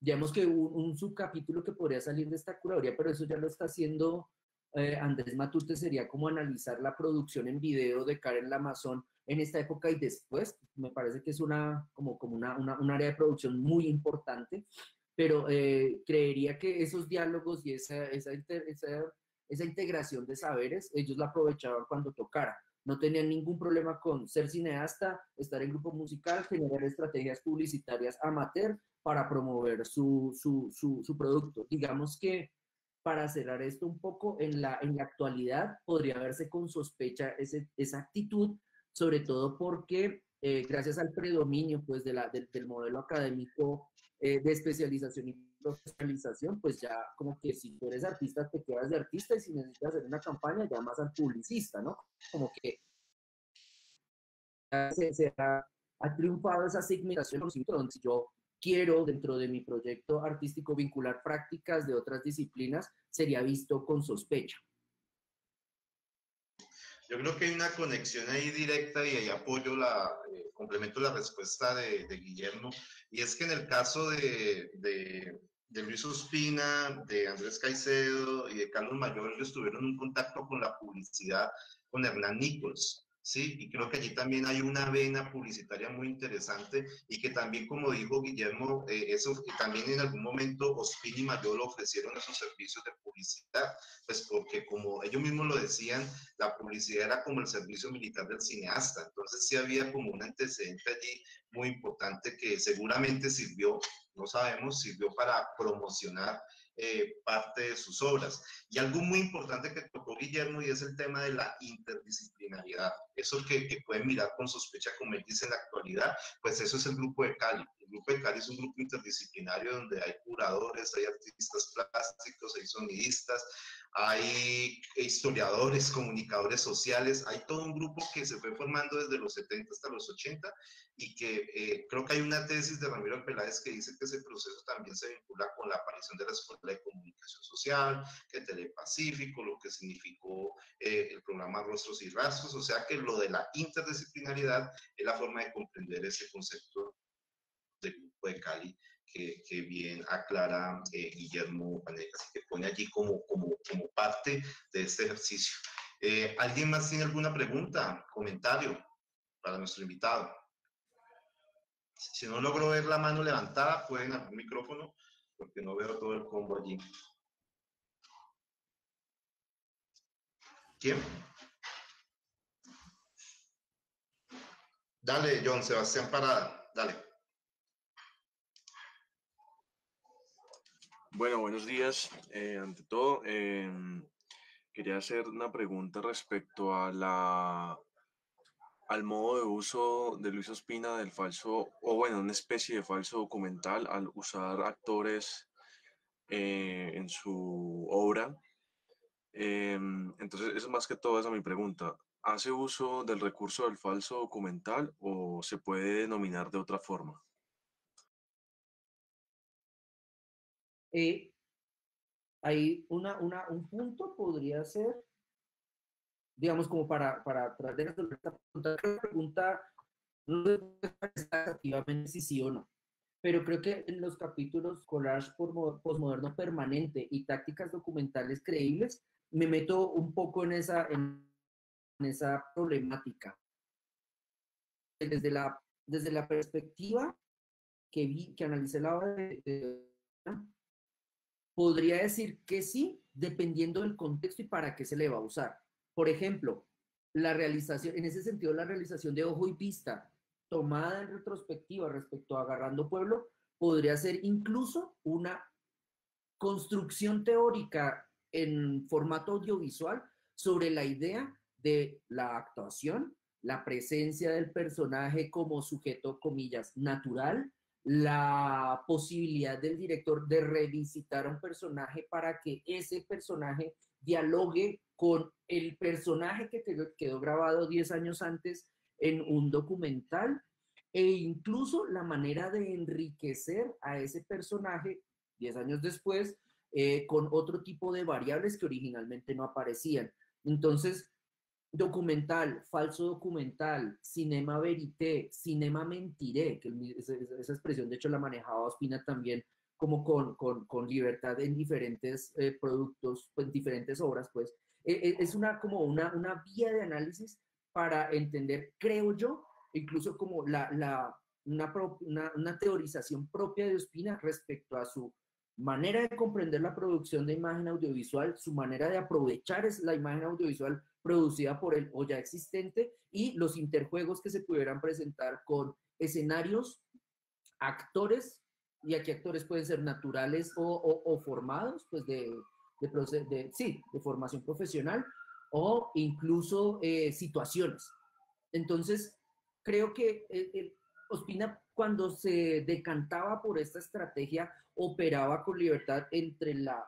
Digamos que un subcapítulo que podría salir de esta curaduría, pero eso ya lo está haciendo Andrés Matute, sería como analizar la producción en video de Karen Lamazón en esta época y después. Me parece que es un área de producción muy importante, pero creería que esos diálogos y esa integración de saberes, ellos la aprovechaban cuando tocara. No tenían ningún problema con ser cineasta, estar en grupo musical, generar estrategias publicitarias amateur para promover su producto. Digamos que, para cerrar esto un poco, en la actualidad podría verse con sospecha esa actitud, sobre todo porque gracias al predominio pues, del modelo académico de especialización y profesionalización, pues ya como que si tú eres artista te quedas de artista y si necesitas hacer una campaña llamas al publicista, ¿no? Como que ha triunfado esa segmentación, donde si yo quiero dentro de mi proyecto artístico vincular prácticas de otras disciplinas, sería visto con sospecha. Yo creo que hay una conexión ahí directa y ahí apoyo complemento la respuesta de Guillermo, y es que en el caso de Luis Ospina, de Andrés Caicedo y de Carlos Mayor, ellos tuvieron un contacto con la publicidad con Hernán Nichols. Sí, y creo que allí también hay una vena publicitaria muy interesante y que también, como dijo Guillermo, eso también en algún momento Ospina y Mayor ofrecieron esos servicios de publicidad, pues porque como ellos mismos lo decían, la publicidad era como el servicio militar del cineasta, entonces sí había como un antecedente allí muy importante que seguramente sirvió, no sabemos, sirvió para promocionar parte de sus obras. Y algo muy importante que tocó Guillermo, y es el tema de la interdisciplinariedad. Eso que pueden mirar con sospecha, como él dice en la actualidad, pues eso es el Grupo de Cali. El Grupo de Cali es un grupo interdisciplinario donde hay curadores, hay artistas plásticos, hay sonidistas, hay historiadores, comunicadores sociales, hay todo un grupo que se fue formando desde los 70 hasta los 80 y que creo que hay una tesis de Ramiro Peláez que dice que ese proceso también se vincula con la aparición de la Escuela de Comunicación Social, que Telepacífico, lo que significó el programa Rostros y Rastros, o sea que lo de la interdisciplinariedad es la forma de comprender ese concepto del Grupo de Cali que bien aclara Guillermo Vanegas, que pone allí como parte de este ejercicio. ¿Alguien más tiene alguna pregunta, comentario para nuestro invitado? Si no logro ver la mano levantada, pueden abrir el micrófono, porque no veo todo el combo allí. ¿Quién? Dale, John Sebastián Parada, dale. Bueno, buenos días. Ante todo, quería hacer una pregunta respecto a al modo de uso de Luis Ospina del falso, o bueno, una especie de falso documental al usar actores en su obra. Entonces, es más que todo esa mi pregunta. ¿Hace uso del recurso del falso documental o se puede denominar de otra forma? Hay un punto podría ser, digamos, como para tratar de resolver esta pregunta, no sé activamente si sí o no, pero creo que en los capítulos Collage Postmoderno Permanente y Tácticas Documentales Creíbles, me meto un poco en esa problemática. Desde la perspectiva que analicé la obra podría decir que sí, dependiendo del contexto y para qué se le va a usar. Por ejemplo, la realización, en ese sentido, la realización de Ojo y Pista, tomada en retrospectiva respecto a Agarrando Pueblo, podría ser incluso una construcción teórica en formato audiovisual sobre la idea de la actuación la presencia del personaje como sujeto, comillas, natural, la posibilidad del director de revisitar a un personaje para que ese personaje dialogue con el personaje que quedó grabado 10 años antes en un documental, e incluso la manera de enriquecer a ese personaje 10 años después con otro tipo de variables que originalmente no aparecían. Entonces, documental, falso documental, cinema verité, cinema mentiré, que esa expresión de hecho la manejaba Ospina también como con libertad en diferentes productos, en diferentes obras, pues es como una vía de análisis para entender, creo yo, incluso como una teorización propia de Ospina respecto a su manera de comprender la producción de imagen audiovisual, su manera de aprovechar la imagen audiovisual producida por él o ya existente, y los interjuegos que se pudieran presentar con escenarios, actores, y aquí actores pueden ser naturales o formados, pues de formación profesional, o incluso situaciones. Entonces, creo que Ospina, cuando se decantaba por esta estrategia, operaba con libertad entre la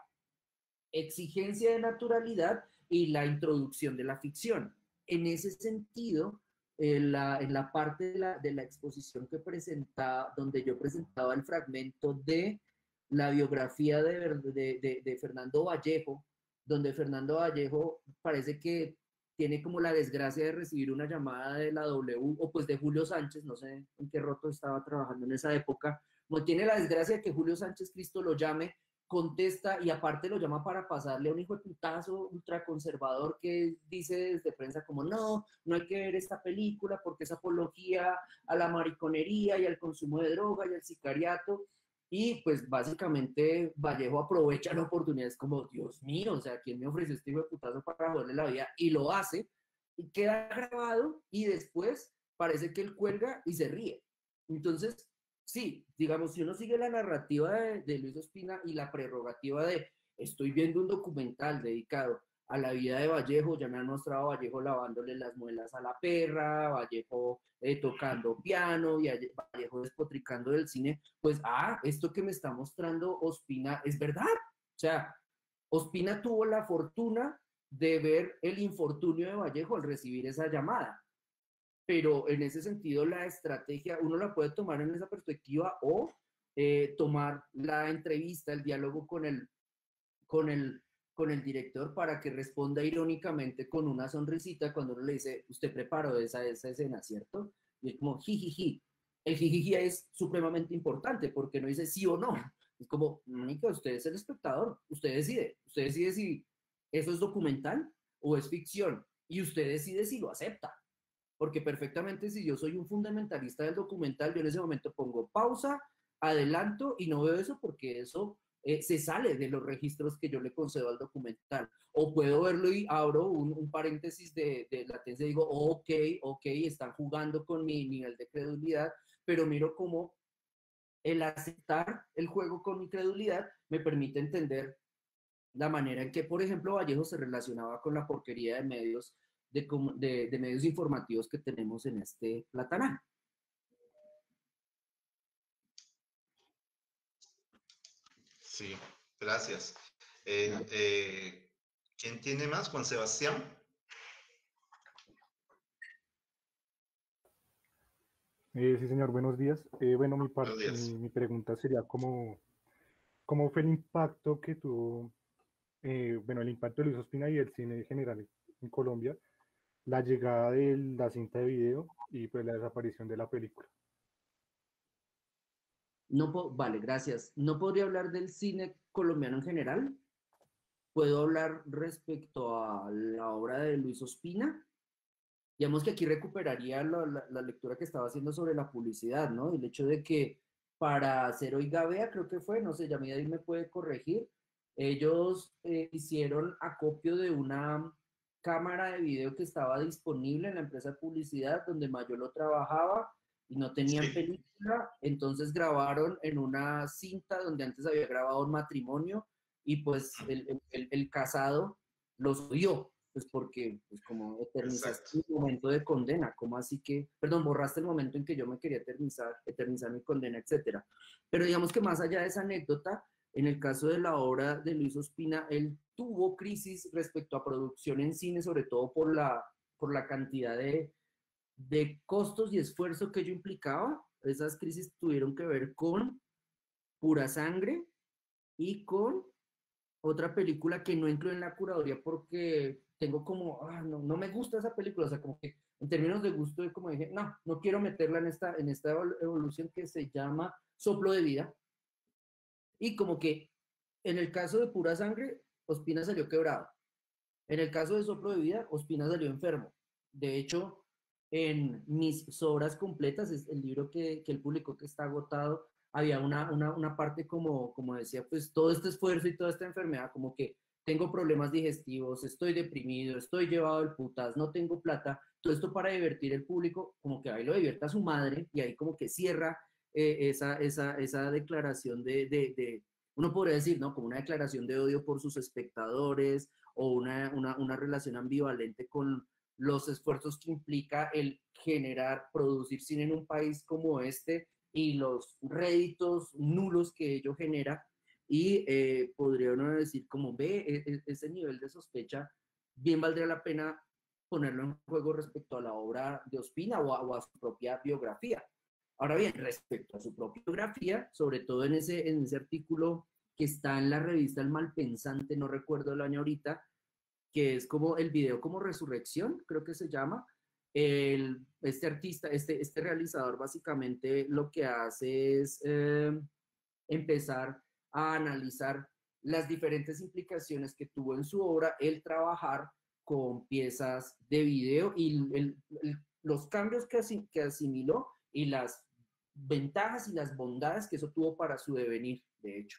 exigencia de naturalidad y la introducción de la ficción. En ese sentido, en la parte de la exposición que presentaba, donde yo presentaba el fragmento de la biografía de Fernando Vallejo, donde Fernando Vallejo parece que tiene como la desgracia de recibir una llamada de la W, o pues de Julio Sánchez, no sé en qué roto estaba trabajando en esa época, no tiene la desgracia de que Julio Sánchez Cristo lo llame, contesta y aparte lo llama para pasarle a un hijo de putazo ultraconservador que dice desde prensa como no hay que ver esta película porque es apología a la mariconería y al consumo de droga y al sicariato. Y pues básicamente Vallejo aprovecha la oportunidad, es como, Dios mío, o sea, ¿quién me ofreció este hijo de putazo para joderle la vida? Y lo hace, y queda grabado, y después parece que él cuelga y se ríe. Entonces, sí, digamos, si uno sigue la narrativa de Luis Ospina y la prerrogativa de estoy viendo un documental dedicado a la vida de Vallejo, ya me han mostrado a Vallejo lavándole las muelas a la perra, Vallejo tocando piano, y Vallejo despotricando del cine, pues, esto que me está mostrando Ospina es verdad. O sea, Ospina tuvo la fortuna de ver el infortunio de Vallejo al recibir esa llamada. Pero en ese sentido la estrategia uno la puede tomar en esa perspectiva o tomar la entrevista, el diálogo con el director para que responda irónicamente con una sonrisita cuando uno le dice, usted preparó esa escena, ¿cierto? Y es como jijiji. El jijiji es supremamente importante porque no dice sí o no. Es como, Mónica, usted es el espectador, usted decide si eso es documental o es ficción y usted decide si lo acepta. Porque perfectamente si yo soy un fundamentalista del documental, yo en ese momento pongo pausa, adelanto y no veo eso porque eso se sale de los registros que yo le concedo al documental. O puedo verlo y abro un paréntesis de latencia y digo, ok, están jugando con mi nivel de credulidad, pero miro cómo el aceptar el juego con mi credulidad me permite entender la manera en que, por ejemplo, Vallejo se relacionaba con la porquería de medios de medios informativos que tenemos en este platanaje. Sí, gracias. ¿Quién tiene más? Juan Sebastián. Sí, señor, buenos días. Bueno, mi pregunta sería ¿cómo fue el impacto que tuvo, el impacto de Luis Ospina y el cine en general en Colombia, la llegada de la cinta de video y pues la desaparición de la película? Vale, gracias. No podría hablar del cine colombiano en general. Puedo hablar respecto a la obra de Luis Ospina. Digamos que aquí recuperaría la lectura que estaba haciendo sobre la publicidad, ¿no? El hecho de que para hacer Oiga Vea, creo que fue, no sé, Yamida ahí me puede corregir, ellos hicieron acopio de una cámara de video que estaba disponible en la empresa de publicidad donde Mayolo trabajaba y no tenían película, entonces grabaron en una cinta donde antes había grabado un matrimonio y pues el casado los odió. pues porque, pues como eternizaste Exacto. mi momento de condena, como así que, perdón, borraste el momento en que yo me quería eternizar mi condena, etcétera. Pero digamos que más allá de esa anécdota, en el caso de la obra de Luis Ospina, él tuvo crisis respecto a producción en cine, sobre todo por la cantidad de costos y esfuerzo que ello implicaba. Esas crisis tuvieron que ver con Pura Sangre y con otra película que no incluye en la curaduría porque tengo como, no me gusta esa película, o sea, como que en términos de gusto, como dije, no quiero meterla en esta evolución que se llama Soplo de Vida. Y como que en el caso de Pura Sangre, Ospina salió quebrado. En el caso de Soplo de Vida, Ospina salió enfermo. De hecho, en mis obras completas, es el libro que él publicó que está agotado, había una parte como decía, pues todo este esfuerzo y toda esta enfermedad, como que tengo problemas digestivos, estoy deprimido, estoy llevado del putas, no tengo plata, todo esto para divertir el público, como que ahí lo divierta su madre y ahí como que cierra esa declaración uno podría decir, ¿no? Como una declaración de odio por sus espectadores o una relación ambivalente con los esfuerzos que implica el producir cine en un país como este y los réditos nulos que ello genera. Y podría uno decir, como ve, ese nivel de sospecha, bien valdría la pena ponerlo en juego respecto a la obra de Ospina o a su propia biografía. Ahora bien, respecto a su propia biografía, sobre todo en ese artículo que está en la revista El Malpensante, no recuerdo el año ahorita, que es como el video como Resurrección, creo que se llama. Este artista, este realizador básicamente lo que hace es empezar a analizar las diferentes implicaciones que tuvo en su obra el trabajar con piezas de video y los cambios que asimiló y las ventajas y las bondades que eso tuvo para su devenir, de hecho.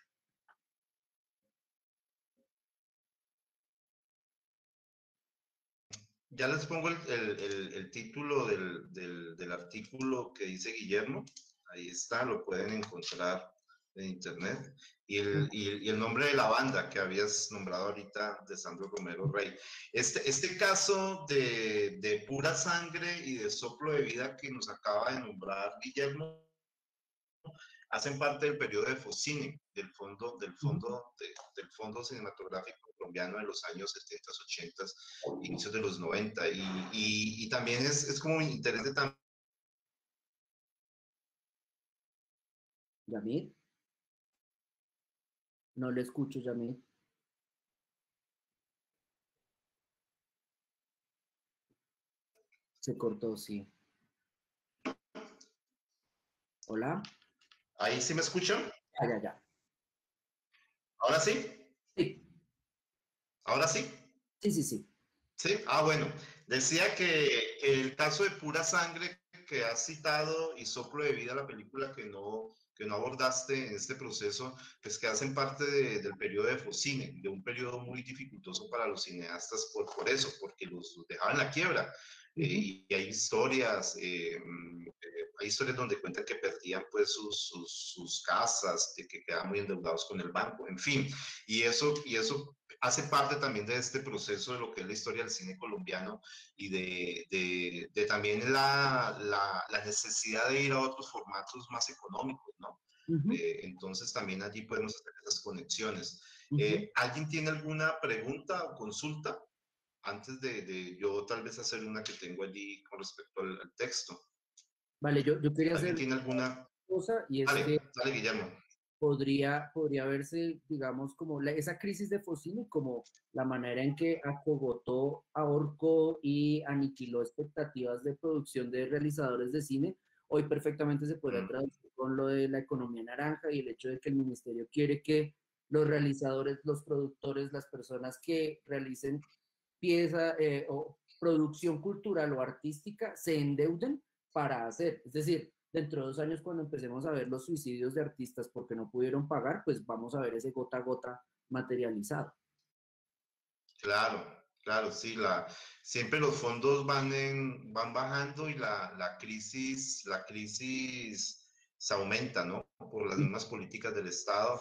Ya les pongo el título del artículo que dice Guillermo. Ahí está, lo pueden encontrar en internet. Y el nombre de la banda que habías nombrado ahorita, de Sandro Romero Rey. Este caso de Pura Sangre y de Soplo de Vida que nos acaba de nombrar Guillermo, hacen parte del periodo de Focine, del fondo cinematográfico colombiano de los años 70, 80, inicios de los 90. Y también es como interesante también. ¿Yamir? No le escucho, Yamir. Se cortó, sí. ¿Hola? ¿Ahí sí me escuchan? Ya. ¿Ahora sí? Sí. ¿Ahora sí? Sí. Sí, bueno, decía que el caso de Pura Sangre que has citado y Soplo de Vida, la película que no abordaste en este proceso, pues que hacen parte del periodo de Focine, de un periodo muy dificultoso para los cineastas por eso, porque los dejaban en la quiebra. Y hay historias donde cuentan que perdían pues sus casas, de que quedaban muy endeudados con el banco, en fin, y eso hace parte también de este proceso de lo que es la historia del cine colombiano y de también la necesidad de ir a otros formatos más económicos, ¿no? Entonces también allí podemos hacer esas conexiones. ¿Alguien tiene alguna pregunta o consulta? Antes de yo tal vez hacer una que tengo allí con respecto al texto. Vale, yo quería ¿Alguien hacer tiene alguna cosa y es dale, que dale, Guillermo. podría verse, digamos, como esa crisis de Focine, como la manera en que acogotó, ahorcó y aniquiló expectativas de producción de realizadores de cine. Hoy perfectamente se podría traducir con lo de la economía naranja y el hecho de que el ministerio quiere que los realizadores, los productores, las personas que realicen pieza o producción cultural o artística se endeuden para hacer. Es decir, dentro de 2 años, cuando empecemos a ver los suicidios de artistas porque no pudieron pagar, pues vamos a ver ese gota a gota materializado. Claro, sí, siempre los fondos van bajando y la crisis se aumenta, ¿no? Por las mismas políticas del Estado.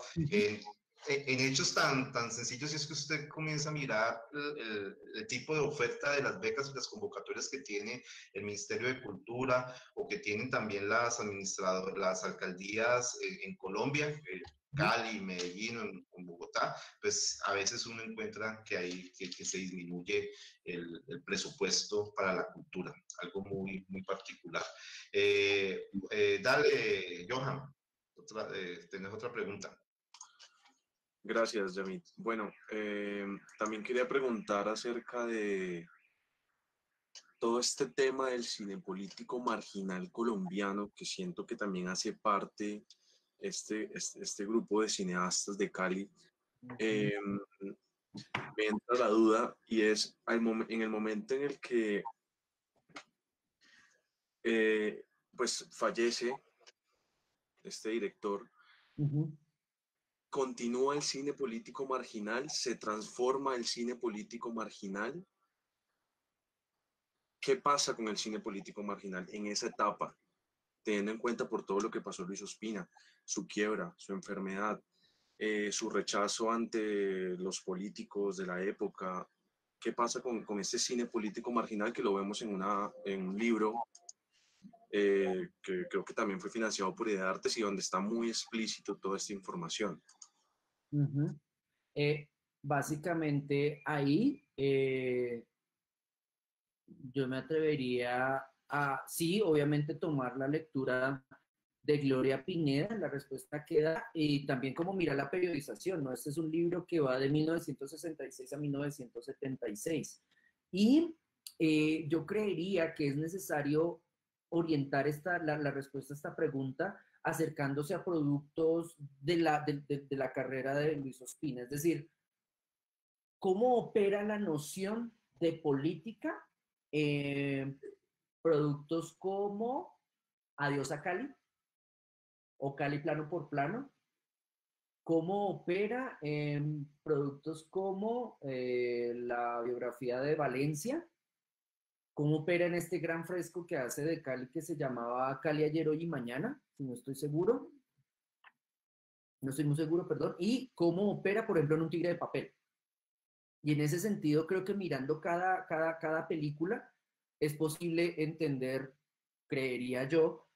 en hechos tan sencillos, es que usted comienza a mirar el tipo de oferta de las becas y las convocatorias que tiene el Ministerio de Cultura o que tienen también las alcaldías en Colombia, Cali, Medellín, en Bogotá, pues a veces uno encuentra que se disminuye el presupuesto para la cultura, algo muy particular. Dale, Johan, tenés otra pregunta. Gracias, Yamit. Bueno, también quería preguntar acerca de todo este tema del cine político marginal colombiano, que siento que también hace parte este grupo de cineastas de Cali. Me entra la duda y es en el momento en el que pues fallece este director, ¿continúa el cine político marginal? ¿Se transforma el cine político marginal? ¿Qué pasa con el cine político marginal en esa etapa? Teniendo en cuenta por todo lo que pasó Luis Ospina, su quiebra, su enfermedad, su rechazo ante los políticos de la época. ¿Qué pasa con este cine político marginal que lo vemos en un libro que creo que también fue financiado por Ideartes y donde está muy explícito toda esta información? Básicamente ahí yo me atrevería a, sí, obviamente tomar la lectura de Gloria Pineda, la respuesta que da, y también como mira la periodización, ¿no? Este es un libro que va de 1966 a 1976. Y yo creería que es necesario orientar la respuesta a esta pregunta acercándose a productos de la carrera de Luis Ospina. Es decir, ¿cómo opera la noción de política? Productos como Adiós a Cali o Cali plano por plano. ¿Cómo opera en productos como la biografía de Valencia? ¿Cómo opera en este gran fresco que hace de Cali que se llamaba Cali ayer, hoy y mañana? Si no estoy seguro. No estoy muy seguro, perdón. Y cómo opera, por ejemplo, en Un tigre de papel. Y en ese sentido, creo que mirando cada película es posible entender, creería yo,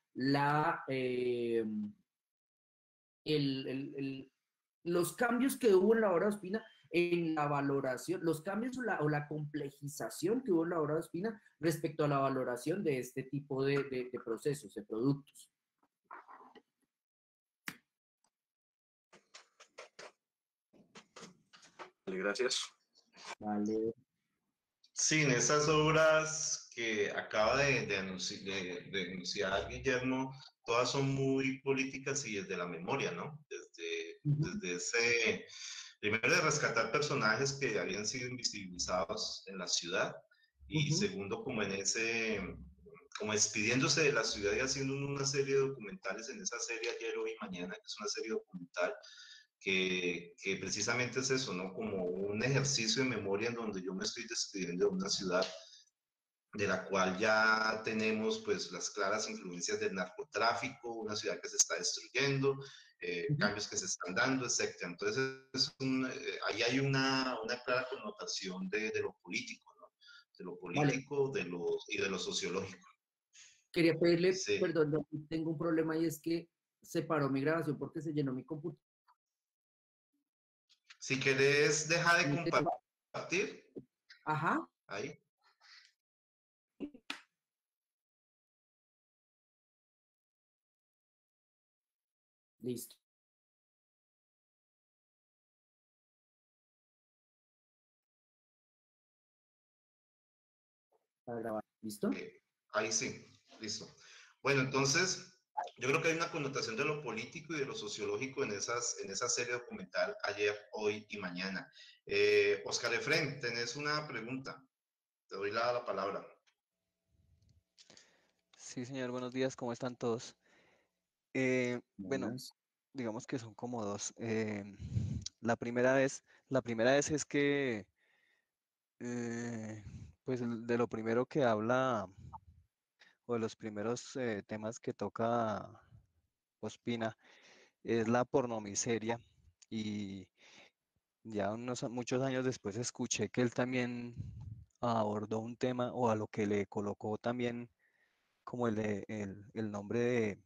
los cambios que hubo en la obra de Ospina, en la valoración, los cambios o la complejización que hubo en la obra de Ospina respecto a la valoración de este tipo de procesos, de productos. Vale, gracias. Vale. Sí, en esas obras que acaba de anunciar Guillermo, todas son muy políticas y desde la memoria, ¿no? Desde ese, primero de rescatar personajes que habían sido invisibilizados en la ciudad y segundo como como despidiéndose de la ciudad y haciendo una serie de documentales en esa serie Ayer, Hoy y Mañana, que es una serie documental que precisamente es eso, ¿no? Como un ejercicio de memoria en donde yo me estoy despidiendo de una ciudad de la cual ya tenemos pues las claras influencias del narcotráfico, una ciudad que se está destruyendo, cambios que se están dando, etc. Entonces, ahí hay una clara connotación de lo político, ¿no? De lo político y de lo sociológico. Quería pedirle, Sí. perdón, tengo un problema y es que se paró mi grabación porque se llenó mi computadora. Si querés, deja de compartir. Ajá. Ahí. Listo. Para grabar. ¿Listo? Ahí sí, listo. Bueno, entonces, yo creo que hay una connotación de lo político y de lo sociológico en esa serie documental Ayer, Hoy y Mañana. Oscar Efren, tenés una pregunta. Te doy la palabra. Sí, señor, buenos días, ¿cómo están todos? Bueno, digamos que son como dos. La primera es que, pues de lo primero que habla, o de los primeros temas que toca Ospina, es la pornomiseria y ya muchos años después escuché que él también abordó un tema o a lo que le colocó también como el nombre de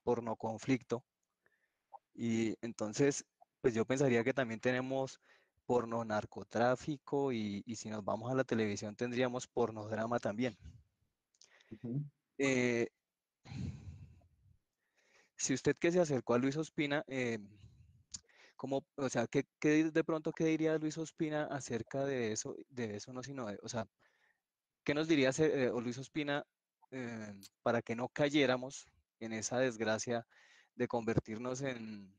pornoconflicto. Y entonces, pues yo pensaría que también tenemos porno narcotráfico y si nos vamos a la televisión tendríamos pornodrama también. Eh, si usted que se acercó a Luis Ospina, o sea, de pronto qué diría Luis Ospina acerca de eso no, sino o sea, ¿qué nos diría o Luis Ospina para que no cayéramos en esa desgracia de convertirnos en,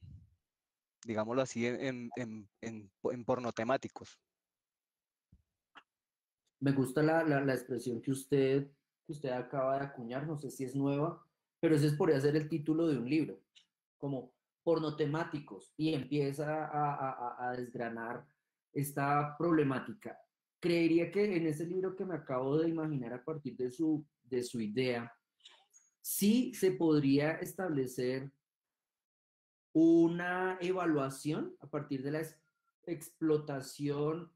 digámoslo así, en pornotemáticos? Me gusta la expresión que usted acaba de acuñar, no sé si es nueva, pero ese podría ser el título de un libro, como pornotemáticos, y empieza a desgranar esta problemática. Creería que en ese libro que me acabo de imaginar a partir de su idea, sí se podría establecer una evaluación a partir de la explotación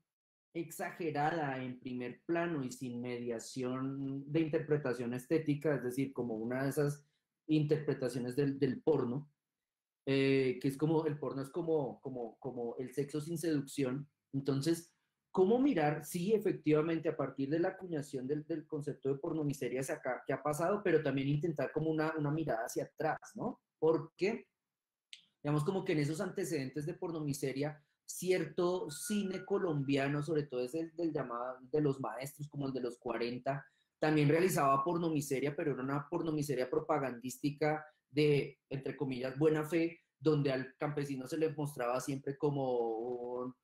exagerada en primer plano y sin mediación de interpretación estética, es decir, como una de esas interpretaciones del porno, que es como, el porno es como el sexo sin seducción. Entonces, ¿cómo mirar? Sí, efectivamente, a partir de la acuñación del concepto de pornomiseria que ha pasado, pero también intentar como una mirada hacia atrás, ¿no? Porque digamos como que en esos antecedentes de pornomiseria, cierto cine colombiano, sobre todo es el del llamado de los maestros, como el de los 40, también realizaba pornomiseria, pero era una pornomiseria propagandística de, entre comillas, buena fe, donde al campesino se le mostraba siempre como un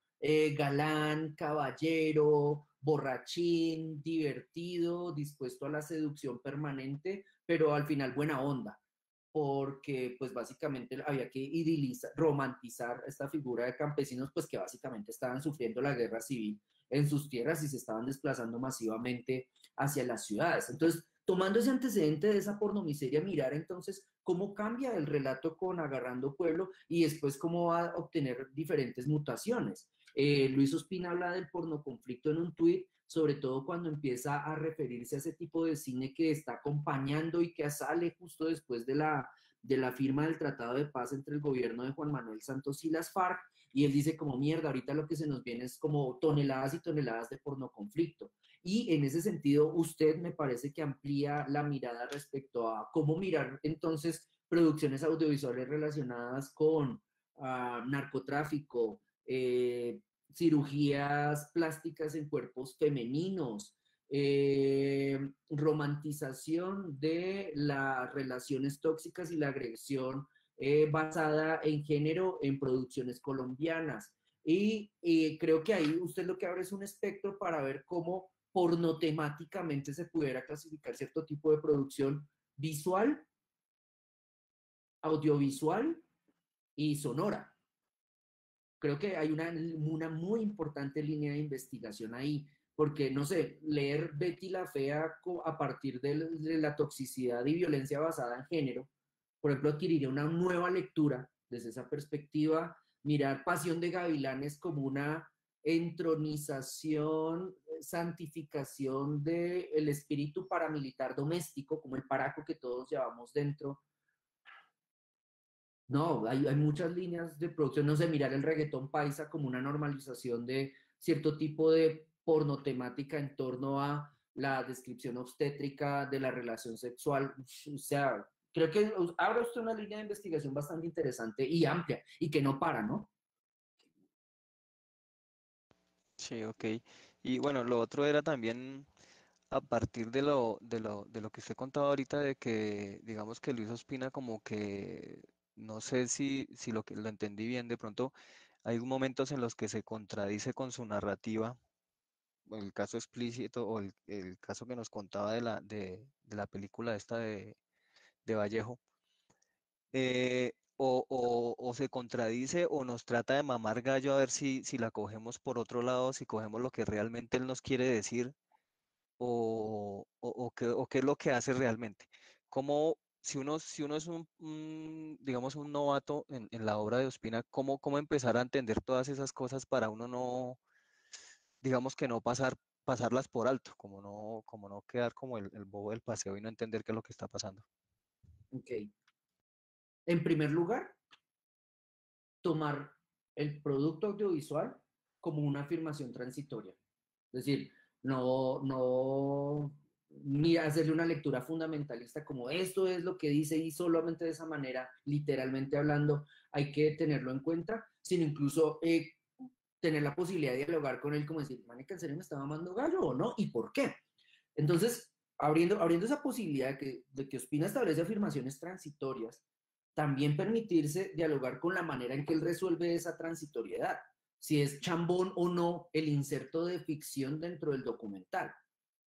galán, caballero, borrachín, divertido, dispuesto a la seducción permanente, pero al final buena onda, porque pues básicamente había que idilizar, romantizar esta figura de campesinos pues que básicamente estaban sufriendo la guerra civil en sus tierras y se estaban desplazando masivamente hacia las ciudades. Entonces, tomando ese antecedente de esa pornomiseria, mirar entonces cómo cambia el relato con Agarrando Pueblo y después cómo va a obtener diferentes mutaciones. Luis Ospina habla del pornoconflicto en un tuit, sobre todo cuando empieza a referirse a ese tipo de cine que está acompañando y que sale justo después de la firma del Tratado de Paz entre el gobierno de Juan Manuel Santos y las FARC, y él dice como mierda, ahorita lo que se nos viene es como toneladas y toneladas de pornoconflicto. Y en ese sentido, usted me parece que amplía la mirada respecto a cómo mirar entonces producciones audiovisuales relacionadas con narcotráfico, cirugías plásticas en cuerpos femeninos, romantización de las relaciones tóxicas y la agresión basada en género en producciones colombianas. Y creo que ahí usted lo que abre es un espectro para ver cómo pornotemáticamente se pudiera clasificar cierto tipo de producción visual, audiovisual y sonora. Creo que hay una muy importante línea de investigación ahí, porque, no sé, leer Betty la Fea a partir de la toxicidad y violencia basada en género, por ejemplo, adquiriría una nueva lectura desde esa perspectiva, mirar Pasión de Gavilanes como una entronización, santificación del espíritu paramilitar doméstico, como el paraco que todos llevamos dentro. No, hay muchas líneas de producción, no sé, mirar el reggaetón paisa como una normalización de cierto tipo de porno temática en torno a la descripción obstétrica de la relación sexual. O sea, creo que abre usted una línea de investigación bastante interesante y amplia y que no para, ¿no? Sí, ok. Y bueno, lo otro era también a partir de lo que usted contaba ahorita, de que digamos que Luis Ospina como que, no sé si lo entendí bien, de pronto hay momentos en los que se contradice con su narrativa, el caso explícito o el caso que nos contaba de la película esta de Vallejo, o se contradice o nos trata de mamar gallo a ver si la cogemos por otro lado, si cogemos lo que realmente él nos quiere decir o qué es lo que hace realmente. ¿Cómo si uno es digamos, un novato en la obra de Ospina, ¿cómo empezar a entender todas esas cosas para uno no, digamos que no pasarlas por alto, como no quedar como el bobo del paseo y no entender qué es lo que está pasando? Ok. En primer lugar, tomar el producto audiovisual como una afirmación transitoria. Es decir, no ni hacerle una lectura fundamentalista como esto es lo que dice y solamente de esa manera, literalmente hablando, hay que tenerlo en cuenta, sino incluso tener la posibilidad de dialogar con él como decir, manica, ¿en serio me está mamando gallo o no? ¿Y por qué? Entonces, abriendo esa posibilidad de que Ospina establece afirmaciones transitorias, también permitirse dialogar con la manera en que él resuelve esa transitoriedad, si es chambón o no el inserto de ficción dentro del documental,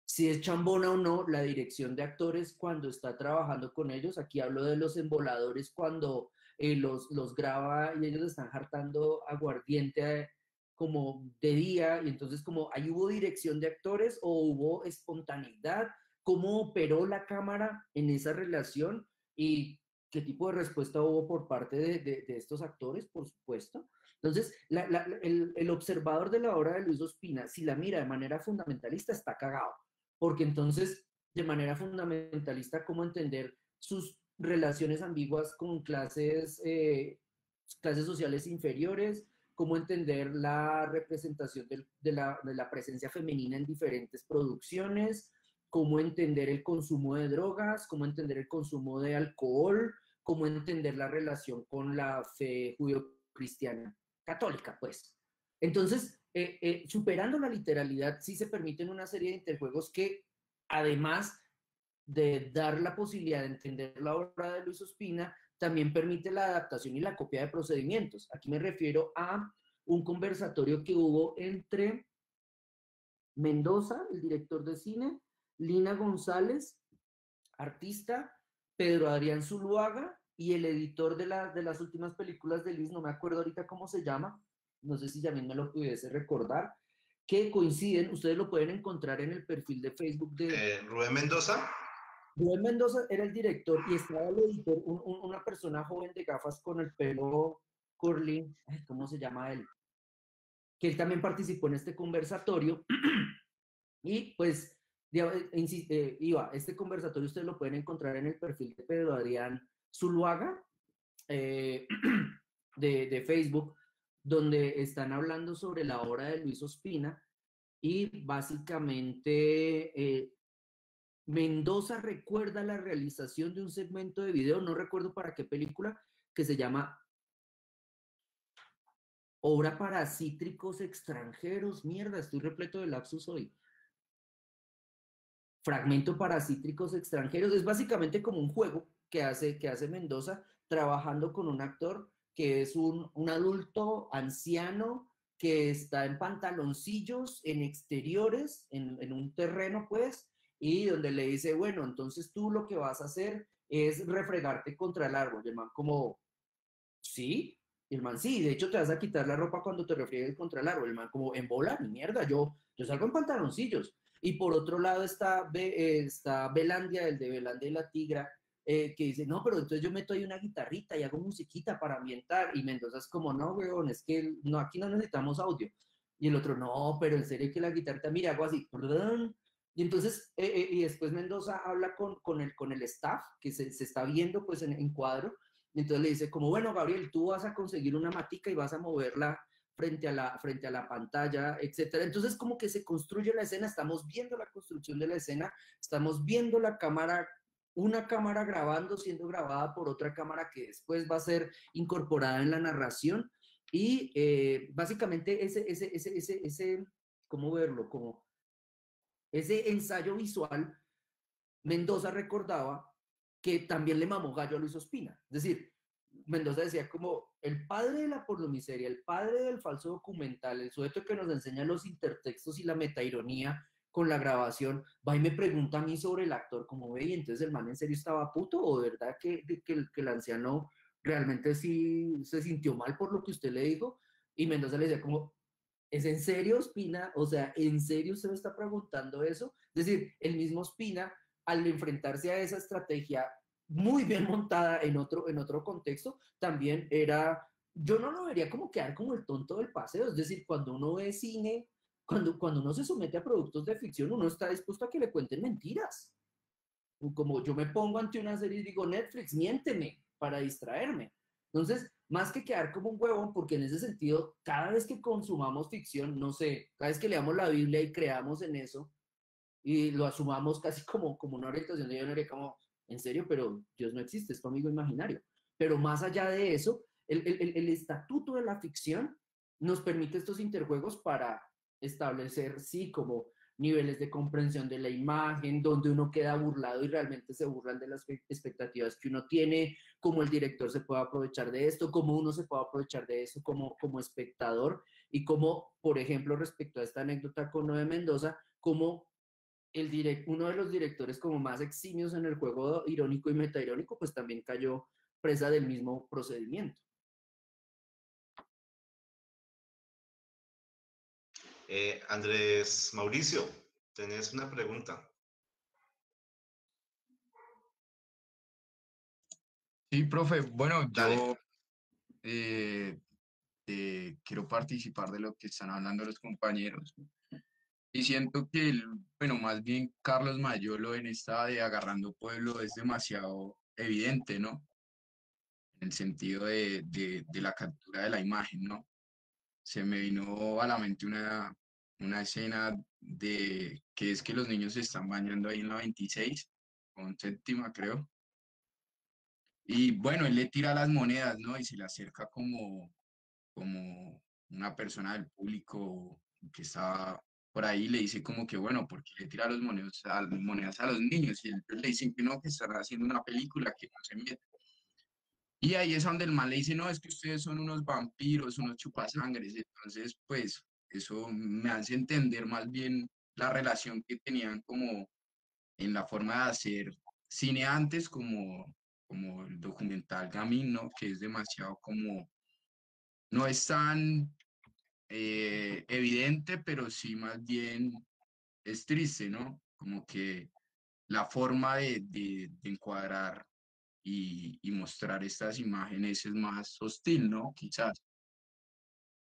si es chambona o no la dirección de actores cuando está trabajando con ellos. Aquí hablo de los emboladores cuando los graba y ellos están jartando aguardiente como de día, y entonces como ahí hubo dirección de actores o hubo espontaneidad, cómo operó la cámara en esa relación y qué tipo de respuesta hubo por parte de estos actores, por supuesto. Entonces, el observador de la obra de Luis Ospina, si la mira de manera fundamentalista, está cagado, porque entonces, de manera fundamentalista, ¿cómo entender sus relaciones ambiguas con clases sociales inferiores? ¿Cómo entender la representación de la presencia femenina en diferentes producciones? ¿Cómo entender el consumo de drogas? ¿Cómo entender el consumo de alcohol? ¿Cómo entender la relación con la fe judío-cristiana católica, pues? Entonces, superando la literalidad, sí se permiten una serie de interjuegos que, además de dar la posibilidad de entender la obra de Luis Ospina, también permite la adaptación y la copia de procedimientos. Aquí me refiero a un conversatorio que hubo entre Mendoza, el director de cine, Lina González, artista, Pedro Adrián Zuluaga y el editor de las últimas películas de Luis, no me acuerdo ahorita cómo se llama, no sé si también me lo pudiese recordar, que coinciden, ustedes lo pueden encontrar en el perfil de Facebook de... Rubén Mendoza. Rubén Mendoza era el director y estaba el editor, una persona joven de gafas con el pelo curly, ¿cómo se llama él? Que él también participó en este conversatorio y pues este conversatorio ustedes lo pueden encontrar en el perfil de Pedro Adrián Zuluaga de Facebook, donde están hablando sobre la obra de Luis Ospina y básicamente Mendoza recuerda la realización de un segmento de video, no recuerdo para qué película, que se llama Obra para Cítricos Extranjeros. Mierda, estoy repleto de lapsus hoy. Fragmento para Cítricos Extranjeros. Es básicamente como un juego que hace Mendoza trabajando con un actor que es un adulto anciano que está en pantaloncillos, en exteriores, en un terreno, pues, y donde le dice, bueno, entonces tú lo que vas a hacer es refregarte contra el árbol. Y el man como, sí, y el man, sí, de hecho te vas a quitar la ropa cuando te refriegues contra el árbol. El man como, en bola, ni mierda, yo salgo en pantaloncillos. Y por otro lado está Belandia, el de Belandia y la Tigra, que dice, no, pero entonces yo meto ahí una guitarrita y hago musiquita para ambientar. Y Mendoza es como, no, weón, es que no, aquí no necesitamos audio. Y el otro, no, pero en serio que la guitarrita, mira, hago así. Y entonces, y después Mendoza habla con el staff, que se está viendo pues en cuadro. Y entonces le dice como, bueno, Gabriel, tú vas a conseguir una matica y vas a moverla frente a la pantalla, etcétera. Entonces como que se construye la escena, estamos viendo la construcción de la escena, estamos viendo la cámara, una cámara grabando, siendo grabada por otra cámara que después va a ser incorporada en la narración y básicamente ¿cómo verlo? Como ese ensayo visual, Mendoza recordaba que también le mamó gallo a Luis Ospina. Es decir, Mendoza decía como el padre de la pornomiseria, el padre del falso documental, el sujeto que nos enseña los intertextos y la metaironía con la grabación, va y me pregunta a mí sobre el actor, como ve, y entonces el man en serio estaba puto, o de verdad que el anciano realmente sí se sintió mal por lo que usted le dijo, y Mendoza le decía como, ¿es en serio, Ospina? O sea, ¿en serio usted me está preguntando eso? Es decir, el mismo Ospina, al enfrentarse a esa estrategia muy bien montada en otro contexto, también era, yo no lo vería como quedar como el tonto del paseo, es decir, cuando uno ve cine, cuando uno se somete a productos de ficción, uno está dispuesto a que le cuenten mentiras. Como yo me pongo ante una serie y digo, Netflix, miénteme para distraerme. Entonces, más que quedar como un huevón, porque en ese sentido, cada vez que consumamos ficción, no sé, cada vez que leamos la Biblia y creamos en eso, y lo asumamos casi como una orientación de Dios, como, en serio, pero Dios no existe, es tu amigo imaginario. Pero más allá de eso, el estatuto de la ficción nos permite estos interjuegos para establecer, sí, como niveles de comprensión de la imagen, donde uno queda burlado y realmente se burlan de las expectativas que uno tiene, cómo el director se puede aprovechar de esto, cómo uno se puede aprovechar de eso como espectador, y cómo, por ejemplo, respecto a esta anécdota con Noé Mendoza, cómo uno de los directores como más eximios en el juego irónico y metairónico, pues también cayó presa del mismo procedimiento. Andrés Mauricio, tenés una pregunta. Sí, profe, bueno, Dale. yo quiero participar de lo que están hablando los compañeros. Y siento que, bueno, más bien Carlos Mayolo en esta de Agarrando Pueblo es demasiado evidente, ¿no? En el sentido de la captura de la imagen, ¿no? Se me vino a la mente una escena de que es que los niños se están bañando ahí en la 26, con séptima, creo. Y bueno, él le tira las monedas, ¿no? Y se le acerca como una persona del público que está por ahí, le dice como que, bueno, ¿por qué le tira monedas a los niños? Y ellos le dicen que no, que están haciendo una película, que no se mete. Y ahí es donde el man le dice, no, es que ustedes son unos vampiros, unos chupasangres. Entonces, pues, eso me hace entender más bien la relación que tenían como en la forma de hacer cine antes, como el documental Gamín, ¿no? Que es demasiado como, no es tan evidente, pero sí más bien es triste, ¿no? Como que la forma de encuadrar y mostrar estas imágenes es más hostil, ¿no? Quizás.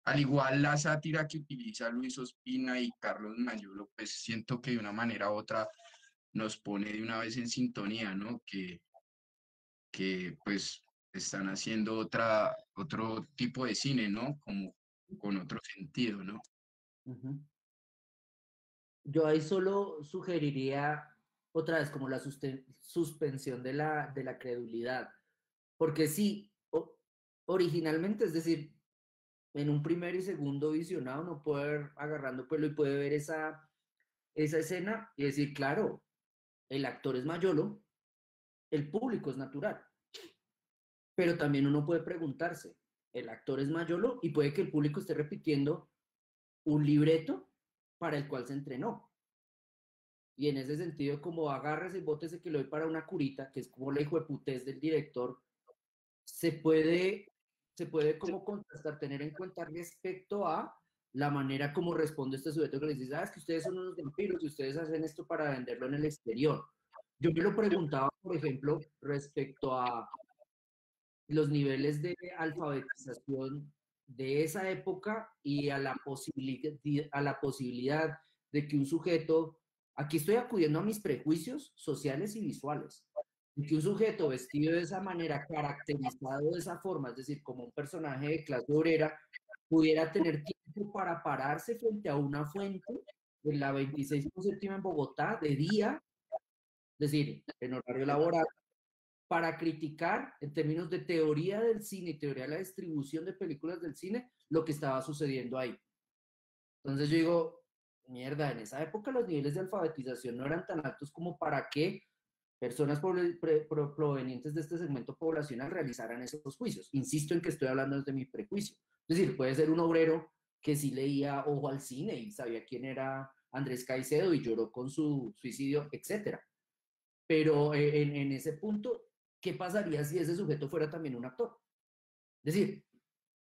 Al igual la sátira que utiliza Luis Ospina y Carlos Mayolo, pues siento que de una manera u otra nos pone de una vez en sintonía, ¿no? Que pues están haciendo otro tipo de cine, ¿no? Como con otro sentido, ¿no? Uh-huh. Yo ahí solo sugeriría otra vez como la suspensión de la credulidad, porque sí, originalmente, es decir, en un primer y segundo visionado uno puede ver agarrando pelo y puede ver esa escena y decir, claro, el actor es Mayolo, el público es natural, pero también uno puede preguntarse, el actor es Mayolo y puede que el público esté repitiendo un libreto para el cual se entrenó. Y en ese sentido, como agárrese y bótese que lo doy para una curita, que es como la hijueputez del director, se puede como contrastar, tener en cuenta respecto a la manera como responde este sujeto que les dice, es que ustedes son unos vampiros y ustedes hacen esto para venderlo en el exterior. Yo me lo preguntaba, por ejemplo, respecto a los niveles de alfabetización de esa época y a la posibilidad de que un sujeto, aquí estoy acudiendo a mis prejuicios sociales y visuales, de que un sujeto vestido de esa manera, caracterizado de esa forma, es decir, como un personaje de clase obrera, pudiera tener tiempo para pararse frente a una fuente en la 26 con séptima en Bogotá de día, es decir, en horario laboral, para criticar en términos de teoría del cine y teoría de la distribución de películas del cine lo que estaba sucediendo ahí. Entonces yo digo, mierda, en esa época los niveles de alfabetización no eran tan altos como para que personas provenientes de este segmento poblacional realizaran esos juicios. Insisto en que estoy hablando desde mi prejuicio. Es decir, puede ser un obrero que sí leía Ojo al Cine y sabía quién era Andrés Caicedo y lloró con su suicidio, etc. Pero en ese punto, ¿qué pasaría si ese sujeto fuera también un actor? Es decir,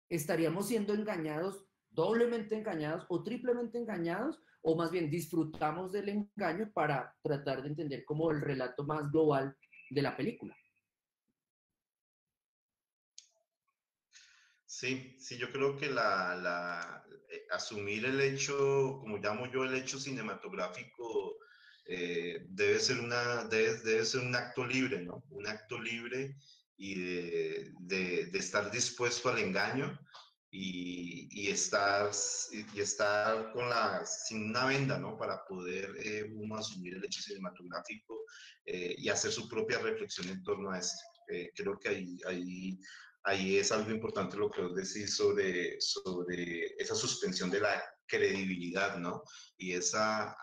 estaríamos siendo engañados, doblemente engañados o triplemente engañados, o más bien disfrutamos del engaño para tratar de entender como el relato más global de la película. Sí, sí, yo creo que asumir el hecho, como llamo yo el hecho cinematográfico, debe ser un acto libre, ¿no? Un acto libre y de estar dispuesto al engaño y estar sin una venda, ¿no? Para poder uno asumir el hecho cinematográfico y hacer su propia reflexión en torno a esto. Creo que ahí es algo importante lo que vos decís sobre esa suspensión de la credibilidad, ¿no? Y esa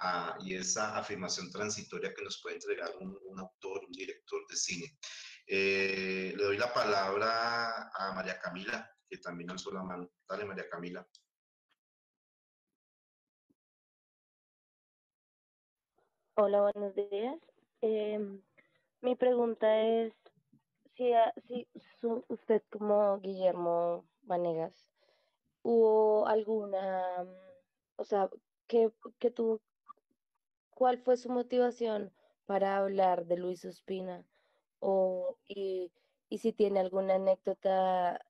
afirmación transitoria que nos puede entregar un autor, un director de cine. Le doy la palabra a María Camila, que también alzó la mano. Dale, María Camila. Hola, buenos días. Mi pregunta es si usted como Guillermo Vanegas, ¿hubo alguna, o sea, qué, qué tuvo, cuál fue su motivación para hablar de Luis Ospina? O, y si tiene alguna anécdota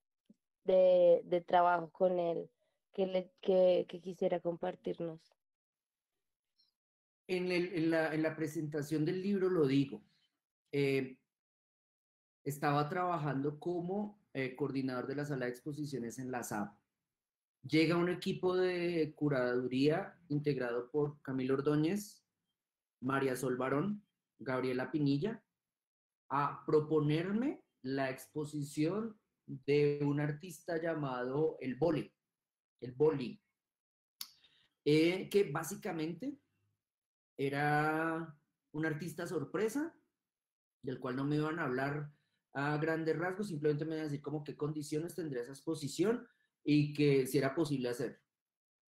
de trabajo con él que quisiera compartirnos. En la presentación del libro lo digo. Estaba trabajando como coordinador de la sala de exposiciones en la SAP. Llega un equipo de curaduría integrado por Camilo Ordóñez, María Sol Barón, Gabriela Pinilla, a proponerme la exposición de un artista llamado El Boli, que básicamente era un artista sorpresa, del cual no me iban a hablar a grandes rasgos, simplemente me iban a decir como qué condiciones tendría esa exposición y que si era posible hacer.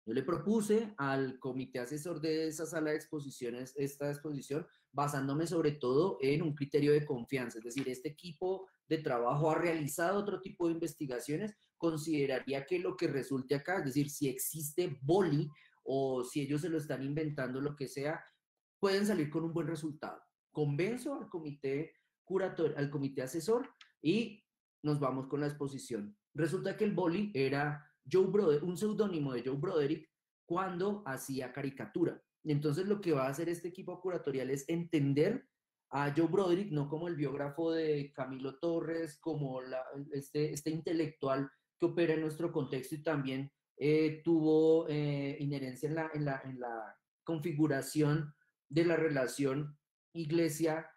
Yo le propuse al comité asesor de esa sala de exposiciones esta exposición basándome sobre todo en un criterio de confianza, es decir, este equipo de trabajo ha realizado otro tipo de investigaciones, consideraría que lo que resulte acá, es decir, si existe boli o si ellos se lo están inventando, lo que sea, pueden salir con un buen resultado. Convenzo al comité curator, al comité asesor y nos vamos con la exposición. Resulta que el boli era un seudónimo de Joe Broderick cuando hacía caricatura. Entonces lo que va a hacer este equipo curatorial es entender a Joe Broderick no como el biógrafo de Camilo Torres, como este intelectual que opera en nuestro contexto y también tuvo inherencia en la configuración de la relación iglesia,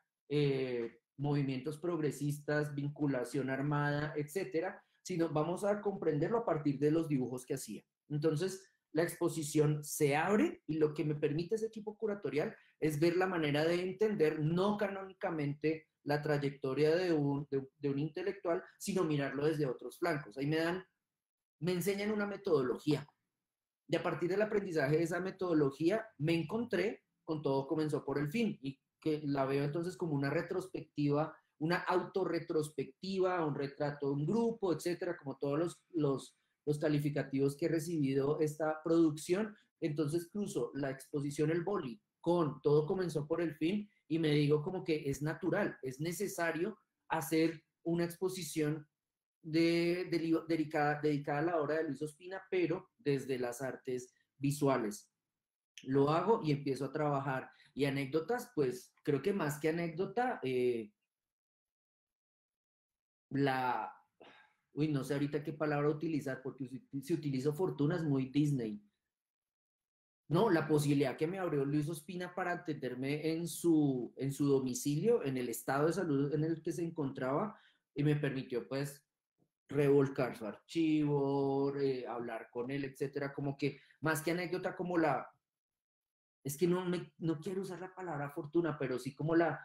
movimientos progresistas, vinculación armada, etcétera, sino vamos a comprenderlo a partir de los dibujos que hacía. Entonces, la exposición se abre y lo que me permite ese equipo curatorial es ver la manera de entender no canónicamente la trayectoria de un intelectual, sino mirarlo desde otros flancos. Ahí me enseñan una metodología. Y a partir del aprendizaje de esa metodología, me encontré con Todo comenzó por el fin, y que la veo entonces como una retrospectiva, una autorretrospectiva, un retrato de un grupo, etcétera, como todos los calificativos que he recibido esta producción. Entonces cruzo la exposición El Boli con Todo comenzó por el fin y me digo como que es natural, es necesario hacer una exposición dedicada a la obra de Luis Ospina, pero desde las artes visuales. Lo hago y empiezo a trabajar. Y anécdotas, pues creo que más que anécdota, no sé ahorita qué palabra utilizar, porque si utilizo fortuna es muy Disney. No, la posibilidad que me abrió Luis Ospina para atenderme en su domicilio, en el estado de salud en el que se encontraba, y me permitió pues revolcar su archivo, hablar con él, etcétera, como que más que anécdota, como es que no quiero usar la palabra fortuna, pero sí como la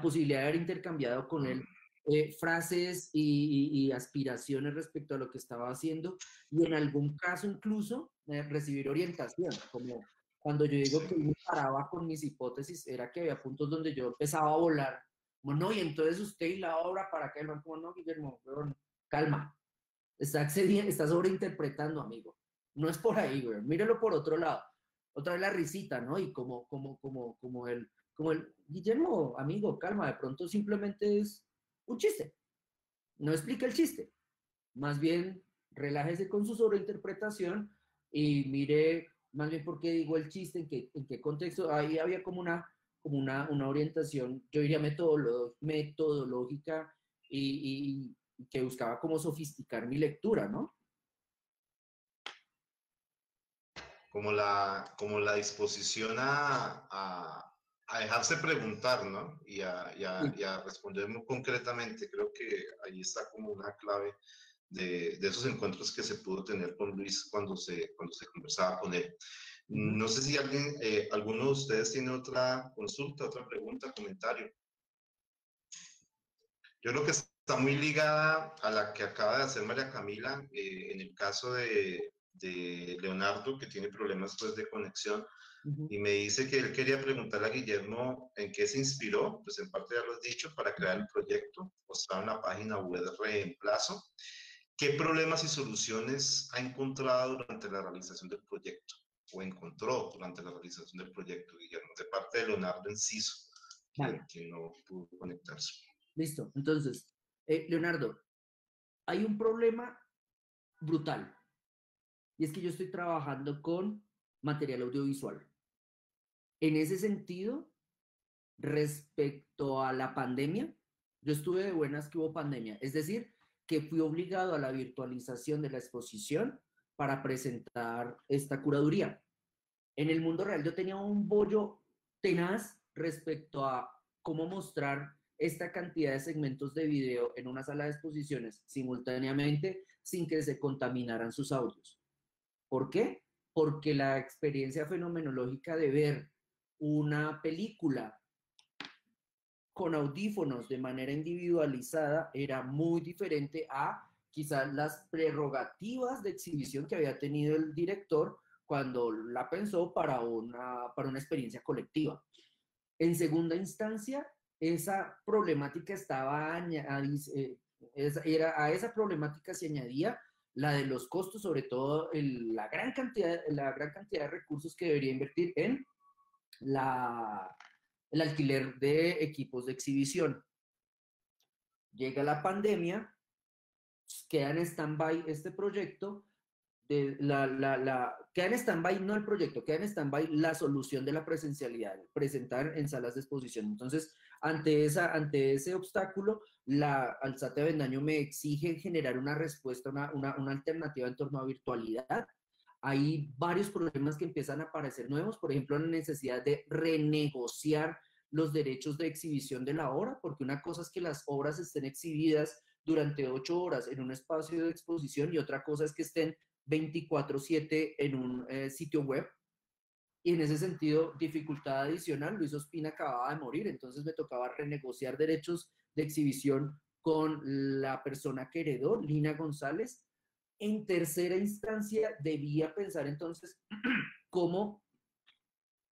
posibilidad de haber intercambiado con él frases y aspiraciones respecto a lo que estaba haciendo, y en algún caso incluso recibir orientación, como cuando yo digo que me paraba con mis hipótesis, era que había puntos donde yo empezaba a volar. Bueno, y entonces usted y la obra, ¿para qué? No, como no, Guillermo, perdón, calma, está sobreinterpretando, amigo. No es por ahí, güey. Mírelo por otro lado. Otra vez la risita, ¿no? Y como el Guillermo, amigo, calma, de pronto simplemente es un chiste. No explica el chiste. más bien relájese con su sobreinterpretación y mire más bien por qué digo el chiste, en qué contexto. Ahí había como una orientación, yo diría metodológica y que buscaba como sofisticar mi lectura, ¿no? Como la disposición a dejarse preguntar, ¿no? Y a responder muy concretamente. Creo que ahí está como una clave de esos encuentros que se pudo tener con Luis cuando se conversaba con él. No sé si alguno de ustedes tiene otra consulta, otra pregunta, comentario. Yo creo que está muy ligada a la que acaba de hacer María Camila, en el caso de Leonardo, que tiene problemas pues, de conexión, y me dice que él quería preguntarle a Guillermo en qué se inspiró, pues en parte ya lo has dicho, para crear el proyecto, mostrado en la página web de Reemplazo. ¿Qué problemas y soluciones ha encontrado durante la realización del proyecto? O encontró durante la realización del proyecto, Guillermo, de parte de Leonardo Enciso, que no pudo conectarse. Listo. Entonces, Leonardo, hay un problema brutal. Y es que yo estoy trabajando con material audiovisual. En ese sentido, respecto a la pandemia, yo estuve de buenas que hubo pandemia. Es decir, que fui obligado a la virtualización de la exposición para presentar esta curaduría. En el mundo real yo tenía un bollo tenaz respecto a cómo mostrar esta cantidad de segmentos de video en una sala de exposiciones simultáneamente sin que se contaminaran sus audios. ¿Por qué? Porque la experiencia fenomenológica de ver una película con audífonos de manera individualizada era muy diferente a quizás las prerrogativas de exhibición que había tenido el director cuando la pensó para una experiencia colectiva. En segunda instancia, esa problemática a esa problemática se añadía la de los costos, sobre todo la gran cantidad de recursos que debería invertir en el alquiler de equipos de exhibición. Llega la pandemia, queda en stand-by este proyecto, queda en stand-by, no el proyecto, queda en stand-by la solución de la presencialidad, presentar en salas de exposición. Entonces, ante ese obstáculo, Alzate Avendaño me exige generar una respuesta, una alternativa en torno a virtualidad. Hay varios problemas que empiezan a aparecer nuevos, por ejemplo, la necesidad de renegociar los derechos de exhibición de la obra, porque una cosa es que las obras estén exhibidas durante 8 horas en un espacio de exposición y otra cosa es que estén 24/7 en un sitio web. Y en ese sentido, dificultad adicional, Luis Ospina acababa de morir, entonces me tocaba renegociar derechos de exhibición con la persona que heredó, Lina González. En tercera instancia, debía pensar entonces cómo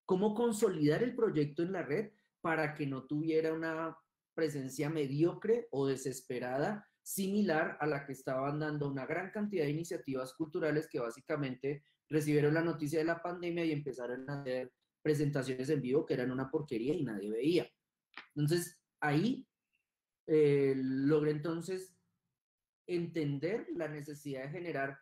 consolidar el proyecto en la red para que no tuviera una presencia mediocre o desesperada, similar a la que estaban dando una gran cantidad de iniciativas culturales que básicamente recibieron la noticia de la pandemia y empezaron a hacer presentaciones en vivo que eran una porquería y nadie veía. Entonces, ahí logré entonces entender la necesidad de generar,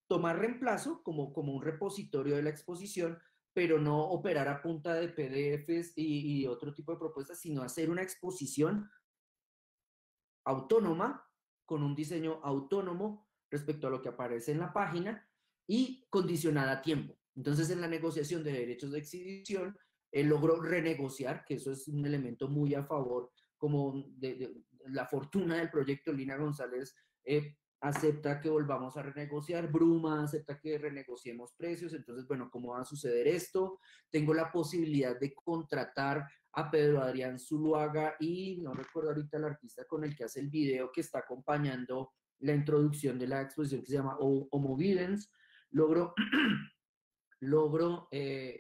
tomar reemplazo como un repositorio de la exposición, pero no operar a punta de PDFs y otro tipo de propuestas, sino hacer una exposición autónoma, con un diseño autónomo respecto a lo que aparece en la página y condicionada a tiempo. Entonces, en la negociación de derechos de exhibición, logró renegociar, que eso es un elemento muy a favor, como de la fortuna del proyecto. Lina González acepta que volvamos a renegociar, Bruma acepta que renegociemos precios. Entonces, bueno, ¿cómo va a suceder esto? Tengo la posibilidad de contratar a Pedro Adrián Zuluaga y no recuerdo ahorita el artista con el que hace el video que está acompañando la introducción de la exposición, que se llama Homo Videns. Logro en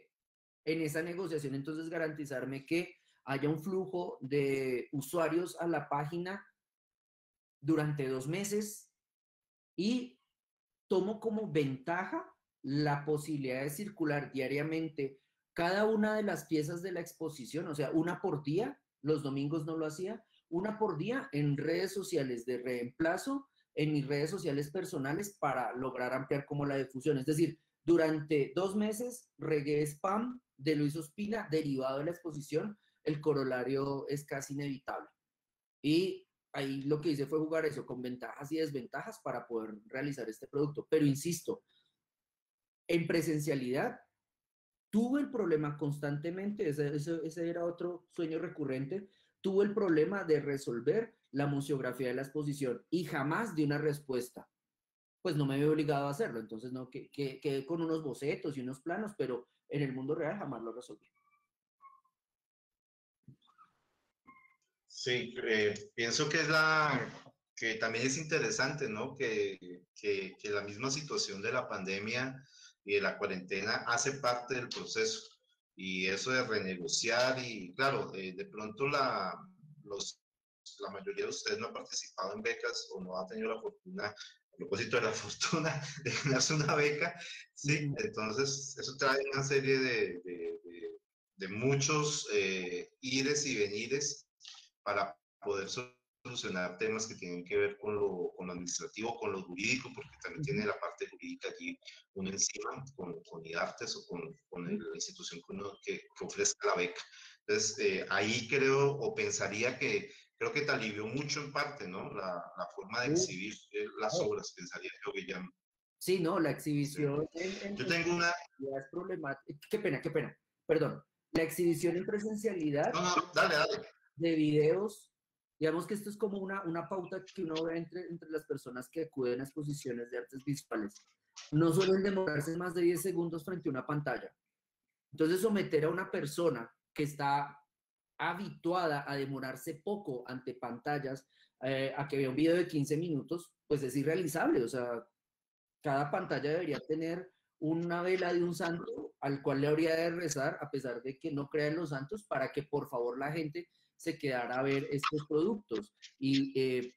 esa negociación entonces garantizarme que haya un flujo de usuarios a la página durante 2 meses y tomo como ventaja la posibilidad de circular diariamente cada una de las piezas de la exposición, o sea, una por día, los domingos no lo hacía, una por día en redes sociales de Reemplazo, en mis redes sociales personales para lograr ampliar como la difusión. Es decir, durante 2 meses regué spam de Luis Ospina derivado de la exposición. El corolario es casi inevitable. Y ahí lo que hice fue jugar eso con ventajas y desventajas para poder realizar este producto. Pero insisto, en presencialidad tuve el problema constantemente, ese era otro sueño recurrente, tuve el problema de resolver la museografía de la exposición y jamás di una respuesta. Pues no me había obligado a hacerlo, entonces no, quedé con unos bocetos y unos planos, pero en el mundo real jamás lo resolví. Sí, pienso que también es interesante, ¿no? Que la misma situación de la pandemia y de la cuarentena hace parte del proceso. Y eso de renegociar y, claro, de pronto la mayoría de ustedes no ha participado en becas o no ha tenido la fortuna, a propósito de la fortuna de ganarse una beca, ¿sí? Entonces, eso trae una serie de muchos ires y venires para poder solucionar temas que tienen que ver con lo administrativo, con lo jurídico, porque también tiene la parte jurídica allí uno encima, con IDARTES o con la institución que ofrezca la beca. Entonces, ahí creo o pensaría creo que te alivió mucho en parte, ¿no? La forma de exhibir las obras, pensaría yo, Guillermo. Sí, no, la exhibición yo tengo una... es problemática. Qué pena, perdón. La exhibición en presencialidad no, dale. De videos, digamos que esto es como una pauta que uno ve entre las personas que acuden a exposiciones de artes visuales. No suelen demorarse más de 10 segundos frente a una pantalla. Entonces, someter a una persona que está habituada a demorarse poco ante pantallas, a que vea un video de 15 minutos, pues es irrealizable. O sea, cada pantalla debería tener una vela de un santo al cual le habría de rezar, a pesar de que no crea en los santos, para que por favor la gente se quedara a ver estos productos. Y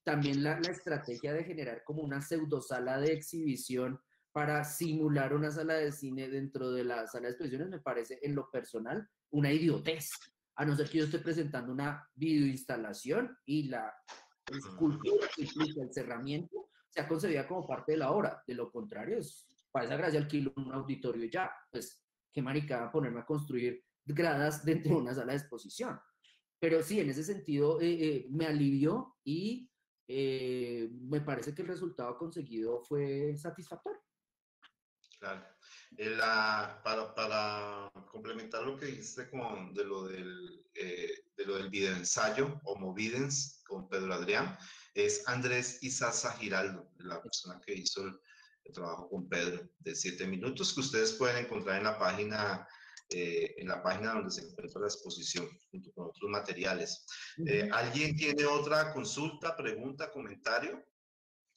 también la estrategia de generar como una pseudo sala de exhibición para simular una sala de cine dentro de la sala de exposiciones me parece en lo personal una idiotez, a no ser que yo esté presentando una videoinstalación y la escultura que implica el cerramiento sea concebida como parte de la obra. De lo contrario, para esa gracia alquilo un auditorio y ya, pues qué maricada ponerme a construir gradas dentro de una sala de exposición. Pero sí, en ese sentido me alivió y me parece que el resultado conseguido fue satisfactorio. Claro. Para complementar lo que dijiste de lo del videoensayo o Movidens con Pedro Adrián, es Andrés Isaza Giraldo, la persona que hizo el trabajo con Pedro, de 7 minutos, que ustedes pueden encontrar en la página donde se encuentra la exposición, junto con otros materiales. ¿Alguien tiene otra consulta, pregunta, comentario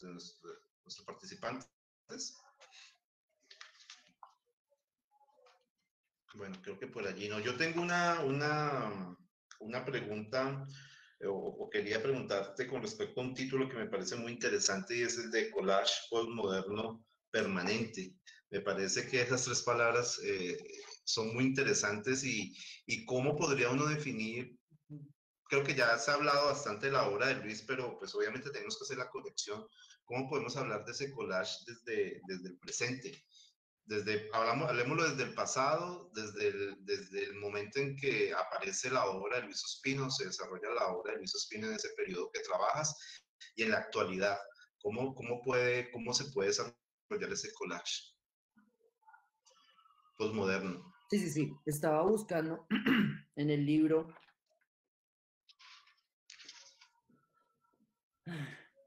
de nuestros participantes? Bueno, creo que por allí no. Yo tengo una pregunta, o quería preguntarte con respecto a un título que me parece muy interesante y es el de Collage Postmoderno Permanente. Me parece que esas 3 palabras son muy interesantes y cómo podría uno definir, creo que ya se ha hablado bastante de la obra de Luis, pero pues obviamente tenemos que hacer la conexión. ¿Cómo podemos hablar de ese collage desde el presente? Hablemoslo desde el pasado, desde el momento en que aparece la obra de Luis Ospina, se desarrolla la obra de Luis Ospina en ese periodo que trabajas, y en la actualidad, ¿cómo se puede desarrollar ese collage postmoderno? Sí. Estaba buscando en el libro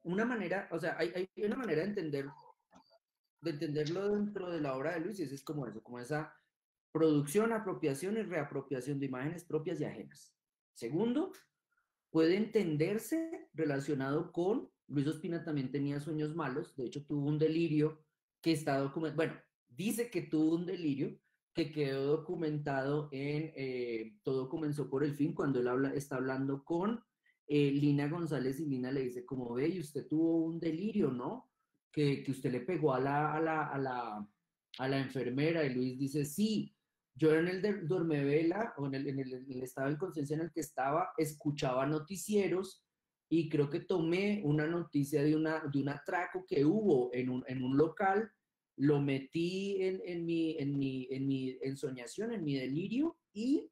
una manera, o sea, hay una manera de entenderlo dentro de la obra de Luis, y es como eso, como esa producción, apropiación y reapropiación de imágenes propias y ajenas. Segundo, puede entenderse relacionado con, Luis Ospina también tenía sueños malos, de hecho tuvo un delirio que está documentado, bueno, dice que tuvo un delirio que quedó documentado en Todo comenzó por el fin, cuando él está hablando con Lina González, y Lina le dice, como ve, y usted tuvo un delirio, ¿no? Que usted le pegó a la enfermera, y Luis dice, sí, yo en el duermevela, o en el estado de inconsciencia en el que estaba, escuchaba noticieros y creo que tomé una noticia de un atraco que hubo en un local, lo metí en mi ensoñación, en mi delirio, y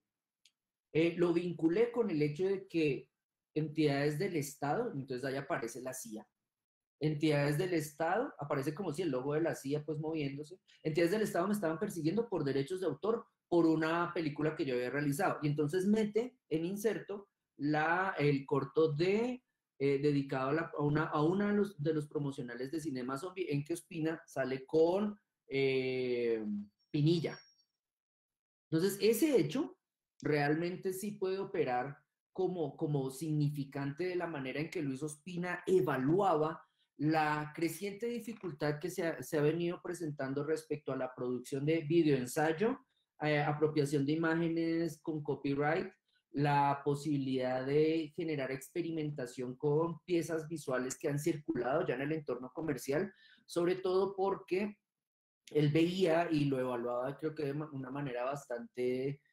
lo vinculé con el hecho de que entidades del Estado, entonces ahí aparece la CIA, entidades del Estado, aparece como si el logo de la CIA pues moviéndose, entidades del Estado me estaban persiguiendo por derechos de autor por una película que yo había realizado, y entonces mete en inserto el corto dedicado a uno de los promocionales de Cinema Zombie, en que Ospina sale con Pinilla. Entonces, ese hecho realmente sí puede operar como significante de la manera en que Luis Ospina evaluaba la creciente dificultad que se ha venido presentando respecto a la producción de videoensayo, apropiación de imágenes con copyright, la posibilidad de generar experimentación con piezas visuales que han circulado ya en el entorno comercial, sobre todo porque él veía y lo evaluaba, creo que de una manera bastante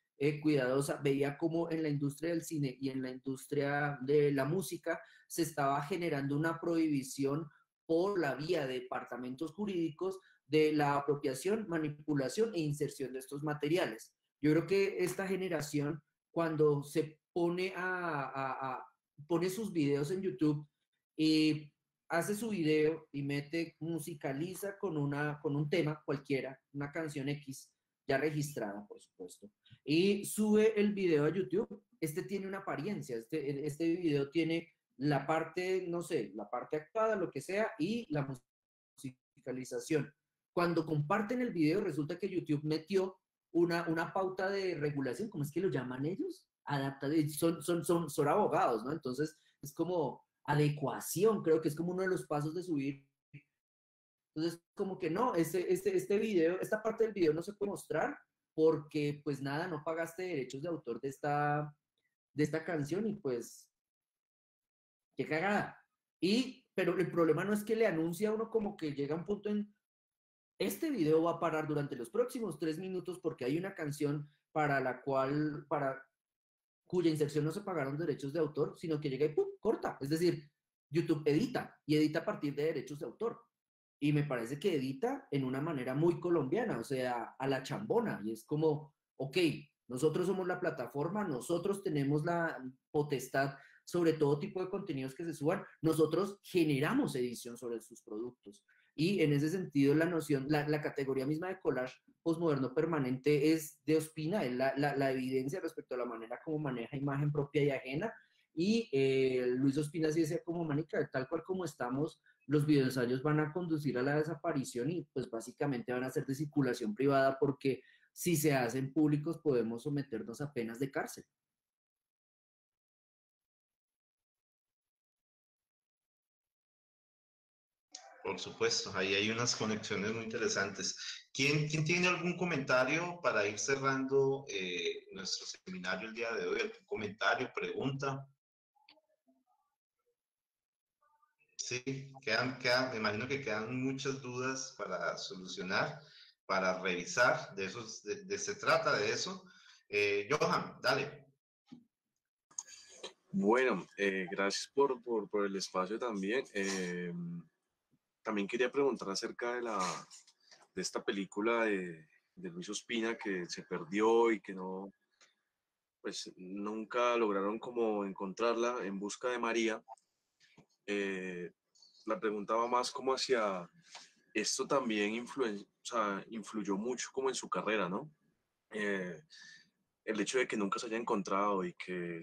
cuidadosa, veía cómo en la industria del cine y en la industria de la música se estaba generando una prohibición por la vía de departamentos jurídicos de la apropiación, manipulación e inserción de estos materiales. Yo creo que esta generación, cuando se pone pone sus videos en YouTube y hace su video y musicaliza con un tema cualquiera, una canción X, ya registrada, por supuesto, y sube el video a YouTube, tiene una apariencia, este video tiene la parte, no sé, la parte actuada, lo que sea, y la musicalización. Cuando comparten el video, resulta que YouTube metió una pauta de regulación, ¿cómo es que lo llaman ellos? Son abogados, ¿no? Entonces, es como adecuación, creo que es como uno de los pasos de subir. Entonces, como que no, este video, esta parte del video no se puede mostrar porque, pues nada, no pagaste derechos de autor de esta canción y pues, qué cagada. Pero el problema no es que le anuncia a uno como que llega un punto este video va a parar durante los próximos 3 minutos porque hay una canción para cuya inserción no se pagaron derechos de autor, sino que llega y ¡pum!, corta. Es decir, YouTube edita y edita a partir de derechos de autor. Y me parece que edita en una manera muy colombiana, o sea, a la chambona. Y es como, ok, nosotros somos la plataforma, nosotros tenemos la potestad sobre todo tipo de contenidos que se suban, nosotros generamos edición sobre sus productos. Y en ese sentido, la categoría misma de collage postmoderno permanente es de Ospina, es la evidencia respecto a la manera como maneja imagen propia y ajena. Y Luis Ospina sí decía como, manica, tal cual como estamos, los videoensayos van a conducir a la desaparición y pues básicamente van a ser de circulación privada porque si se hacen públicos podemos someternos a penas de cárcel. Por supuesto, ahí hay unas conexiones muy interesantes. ¿Quién tiene algún comentario para ir cerrando nuestro seminario el día de hoy? ¿Algún comentario, pregunta? Sí, me imagino que quedan muchas dudas para solucionar, para revisar. Se trata de eso. Johan, dale. Bueno, gracias por el espacio también. También quería preguntar acerca de esta película de Luis Ospina que se perdió y que no, pues nunca lograron como encontrarla, En busca de María. La preguntaba más como hacia esto también influyó mucho como en su carrera, ¿no? El hecho de que nunca se haya encontrado y que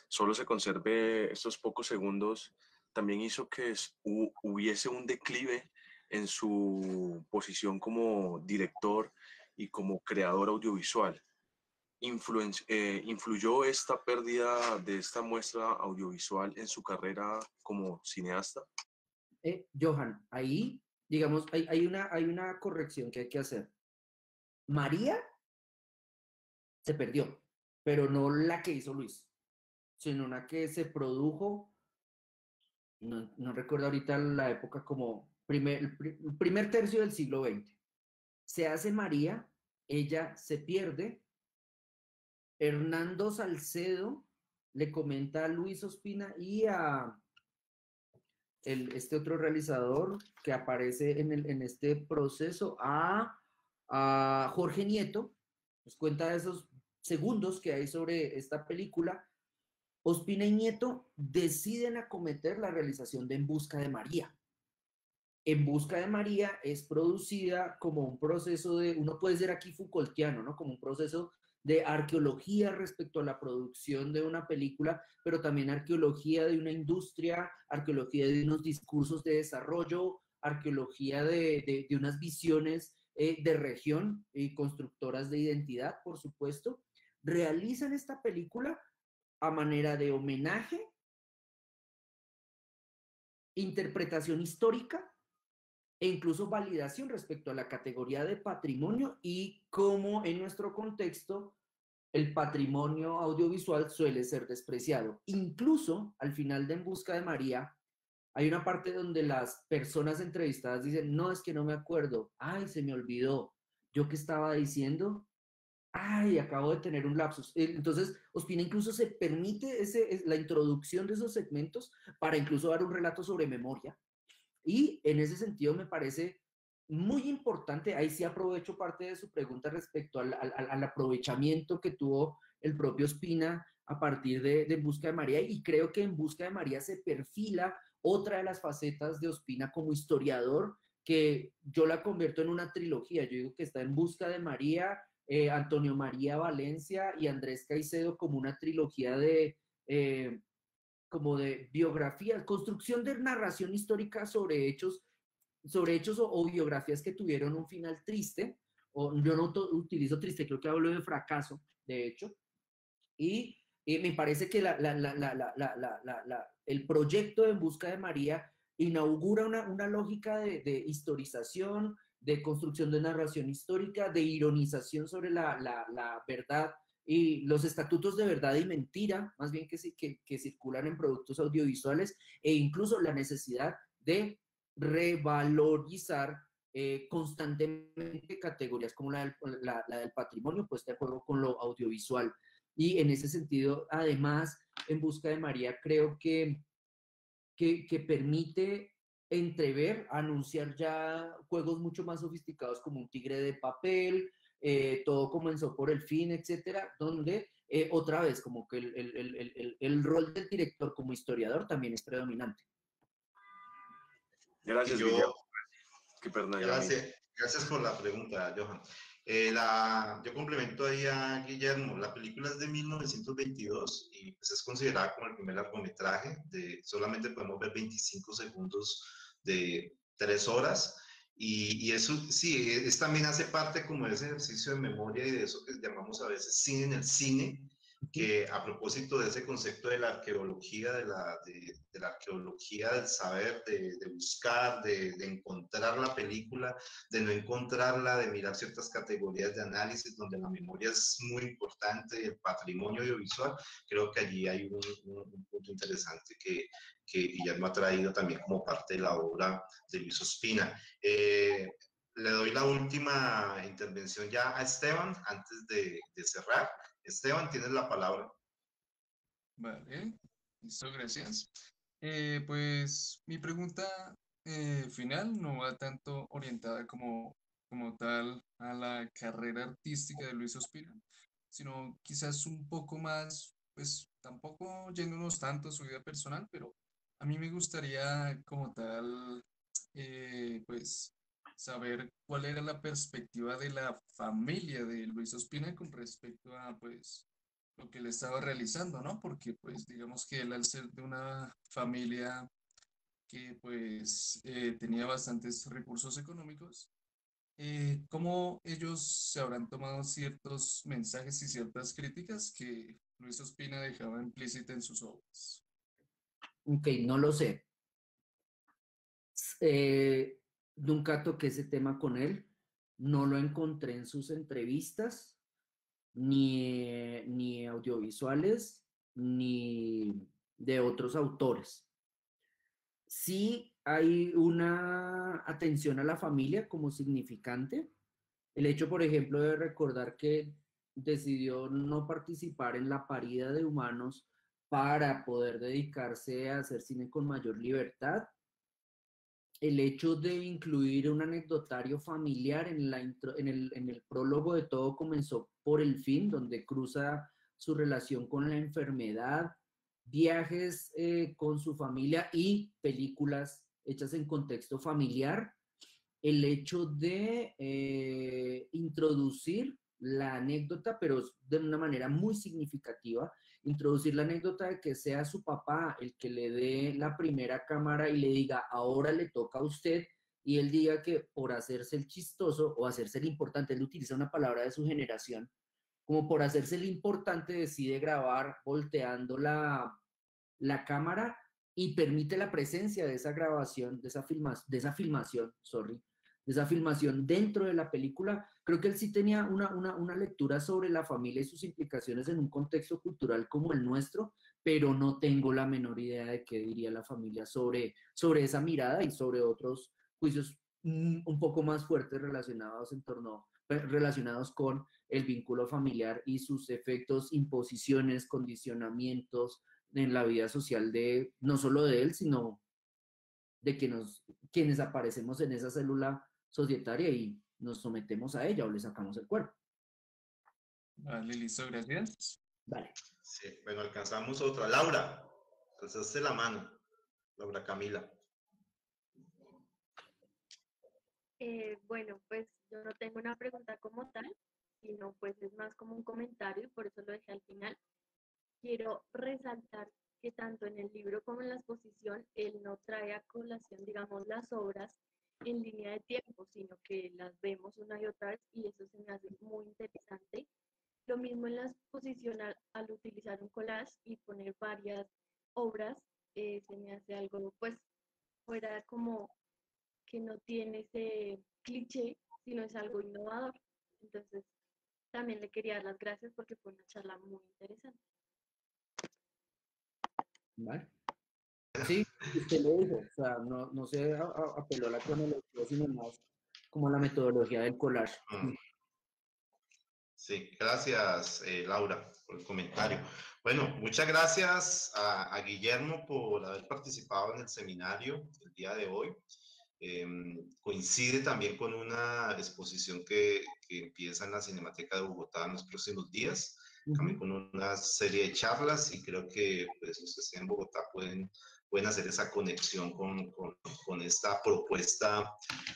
solo se conserve estos pocos segundos también hizo que hubiese un declive en su posición como director y como creador audiovisual. ¿Influyó esta pérdida de esta muestra audiovisual en su carrera como cineasta? Johan, ahí, digamos, hay una corrección que hay que hacer. María se perdió, pero no la que hizo Luis, sino una que se produjo, no recuerdo ahorita la época, como primer tercio del siglo XX. Se hace María, ella se pierde, Hernando Salcedo le comenta a Luis Ospina y a este otro realizador que aparece en este proceso, a Jorge Nieto, nos cuenta esos segundos que hay sobre esta película. Ospina y Nieto deciden acometer la realización de En Busca de María. En Busca de María es producida como un proceso de, uno puede ser aquí Foucaultiano, ¿no? Como un proceso de arqueología respecto a la producción de una película, pero también arqueología de una industria, arqueología de unos discursos de desarrollo, arqueología de unas visiones de región y constructoras de identidad, por supuesto. Realizan esta película a manera de homenaje, interpretación histórica e incluso validación respecto a la categoría de patrimonio y cómo en nuestro contexto el patrimonio audiovisual suele ser despreciado. Incluso al final de En Busca de María hay una parte donde las personas entrevistadas dicen, no, es que no me acuerdo, ay, se me olvidó, ¿yo qué estaba diciendo? Ay, acabo de tener un lapsus. Entonces, Ospina incluso se permite la introducción de esos segmentos para incluso dar un relato sobre memoria. Y en ese sentido me parece muy importante, ahí sí aprovecho parte de su pregunta respecto al aprovechamiento que tuvo el propio Ospina a partir de En Busca de María, y creo que En Busca de María se perfila otra de las facetas de Ospina como historiador, que yo la convierto en una trilogía. Yo digo que está En Busca de María, Antonio María Valencia y Andrés Caicedo como una trilogía como de biografía, construcción de narración histórica sobre hechos o biografías que tuvieron un final triste, o yo no utilizo triste, creo que hablo de fracaso, de hecho, y me parece que el proyecto de En Busca de María inaugura una lógica de historización, de construcción de narración histórica, de ironización sobre la verdad y los estatutos de verdad y mentira, más bien que circulan en productos audiovisuales, e incluso la necesidad de revalorizar constantemente categorías como la del patrimonio, pues de acuerdo con lo audiovisual. Y en ese sentido, además, En Busca de María creo que permite entrever, anunciar ya juegos mucho más sofisticados como Un Tigre de Papel, Todo comenzó por el fin, etcétera, donde otra vez como que el rol del director como historiador también es predominante. Gracias, Guillermo. Gracias por la pregunta, Johan. Yo complemento ahí a Guillermo. La película es de 1922 y pues es considerada como el primer largometraje. Solamente podemos ver 25 segundos de 3 horas. Y eso sí, también hace parte como de ese ejercicio de memoria y de eso que llamamos a veces cine en el cine, que a propósito de ese concepto de la arqueología, de la arqueología del saber, de buscar, de encontrar la película, de no encontrarla, de mirar ciertas categorías de análisis donde la memoria es muy importante, el patrimonio audiovisual, creo que allí hay un punto interesante que Guillermo ha traído también como parte de la obra de Luis Ospina. Le doy la última intervención ya a Esteban antes de cerrar. Esteban, tienes la palabra. Vale, listo, gracias. Pues mi pregunta final no va tanto orientada como tal a la carrera artística de Luis Ospina, sino quizás un poco más, pues tampoco yéndonos tanto a su vida personal, pero a mí me gustaría como tal, pues saber cuál era la perspectiva de la familia de Luis Ospina con respecto a, pues, lo que él estaba realizando, ¿no? Porque, pues, digamos que él al ser de una familia que, pues, tenía bastantes recursos económicos, ¿cómo ellos se habrán tomado ciertos mensajes y ciertas críticas que Luis Ospina dejaba implícita en sus obras? Ok, no lo sé. Nunca toqué ese tema con él, no lo encontré en sus entrevistas, ni audiovisuales, ni de otros autores. Sí hay una atención a la familia como significante. El hecho, por ejemplo, de recordar que decidió no participar en la parida de humanos para poder dedicarse a hacer cine con mayor libertad. El hecho de incluir un anecdotario familiar en el prólogo de Todo comenzó por el fin, donde cruza su relación con la enfermedad, viajes con su familia y películas hechas en contexto familiar. El hecho de introducir la anécdota, pero de una manera muy significativa, introducir la anécdota de que sea su papá el que le dé la primera cámara y le diga, ahora le toca a usted, y él diga que por hacerse el chistoso o hacerse el importante, él utiliza una palabra de su generación, como por hacerse el importante decide grabar volteando la cámara y permite la presencia de esa grabación, de esa filmación dentro de la película. Creo que él sí tenía una lectura sobre la familia y sus implicaciones en un contexto cultural como el nuestro, pero no tengo la menor idea de qué diría la familia sobre esa mirada y sobre otros juicios un poco más fuertes relacionados con el vínculo familiar y sus efectos, imposiciones, condicionamientos en la vida social de no solo de él, sino de quienes aparecemos en esa célula societaria y nos sometemos a ella o le sacamos el cuerpo. Vale, listo, gracias. Vale. Sí, bueno, alcanzamos otra. Laura, alzaste la mano. Laura Camila. Bueno, pues yo no tengo una pregunta como tal, sino pues es más como un comentario y por eso lo dejé al final. Quiero resaltar que tanto en el libro como en la exposición, él no trae a colación, digamos, las obras en línea de tiempo, sino que las vemos una y otra vez y eso se me hace muy interesante. Lo mismo en la exposición al utilizar un collage y poner varias obras, se me hace algo pues fuera como que no tiene ese cliché, sino es algo innovador. Entonces, también le quería dar las gracias porque fue una charla muy interesante. ¿Vale? Sí, usted lo dijo, o sea, no se apeló a la cronología, sino más como la metodología del collage. Sí, gracias Laura por el comentario. Bueno, muchas gracias a Guillermo por haber participado en el seminario el día de hoy. Coincide también con una exposición que empieza en la Cinemateca de Bogotá en los próximos días, también con una serie de charlas y creo que pues, los que estén en Bogotá pueden hacer esa conexión con esta propuesta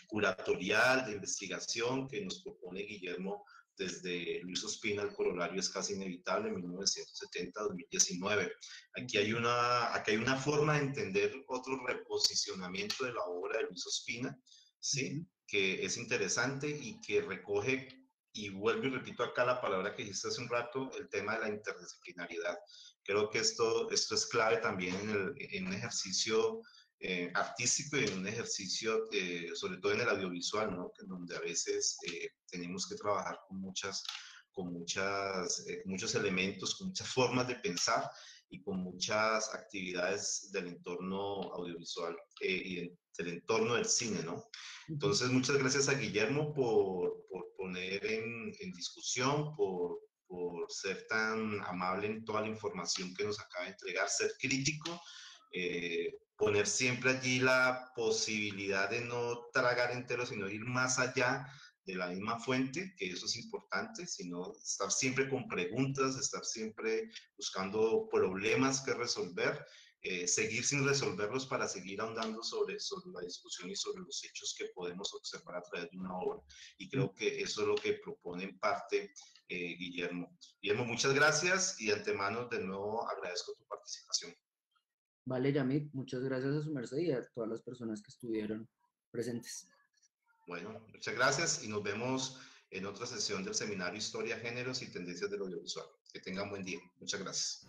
curatorial de investigación que nos propone Guillermo desde Luis Ospina, El corolario es casi inevitable, 1970-2019. Aquí hay una forma de entender otro reposicionamiento de la obra de Luis Ospina, ¿sí? Que es interesante y que recoge, y vuelvo y repito acá la palabra que dijiste hace un rato, el tema de la interdisciplinariedad. Creo que esto es clave también en un ejercicio artístico y en un ejercicio, sobre todo en el audiovisual, ¿no? Donde a veces tenemos que trabajar con muchos elementos, con muchas formas de pensar y con muchas actividades del entorno audiovisual y del entorno del cine, ¿no? Entonces, muchas gracias a Guillermo por poner en discusión, por ser tan amable en toda la información que nos acaba de entregar, ser crítico, poner siempre allí la posibilidad de no tragar entero, sino ir más allá de la misma fuente, que eso es importante, sino estar siempre con preguntas, estar siempre buscando problemas que resolver, seguir sin resolverlos para seguir ahondando sobre la discusión y sobre los hechos que podemos observar a través de una obra. Y creo que eso es lo que propone en parte Guillermo. Guillermo, muchas gracias y de antemano de nuevo agradezco tu participación. Vale, Yamit, muchas gracias a su merced y a todas las personas que estuvieron presentes. Bueno, muchas gracias y nos vemos en otra sesión del seminario Historia, Géneros y Tendencias del Audiovisual. Que tengan buen día. Muchas gracias.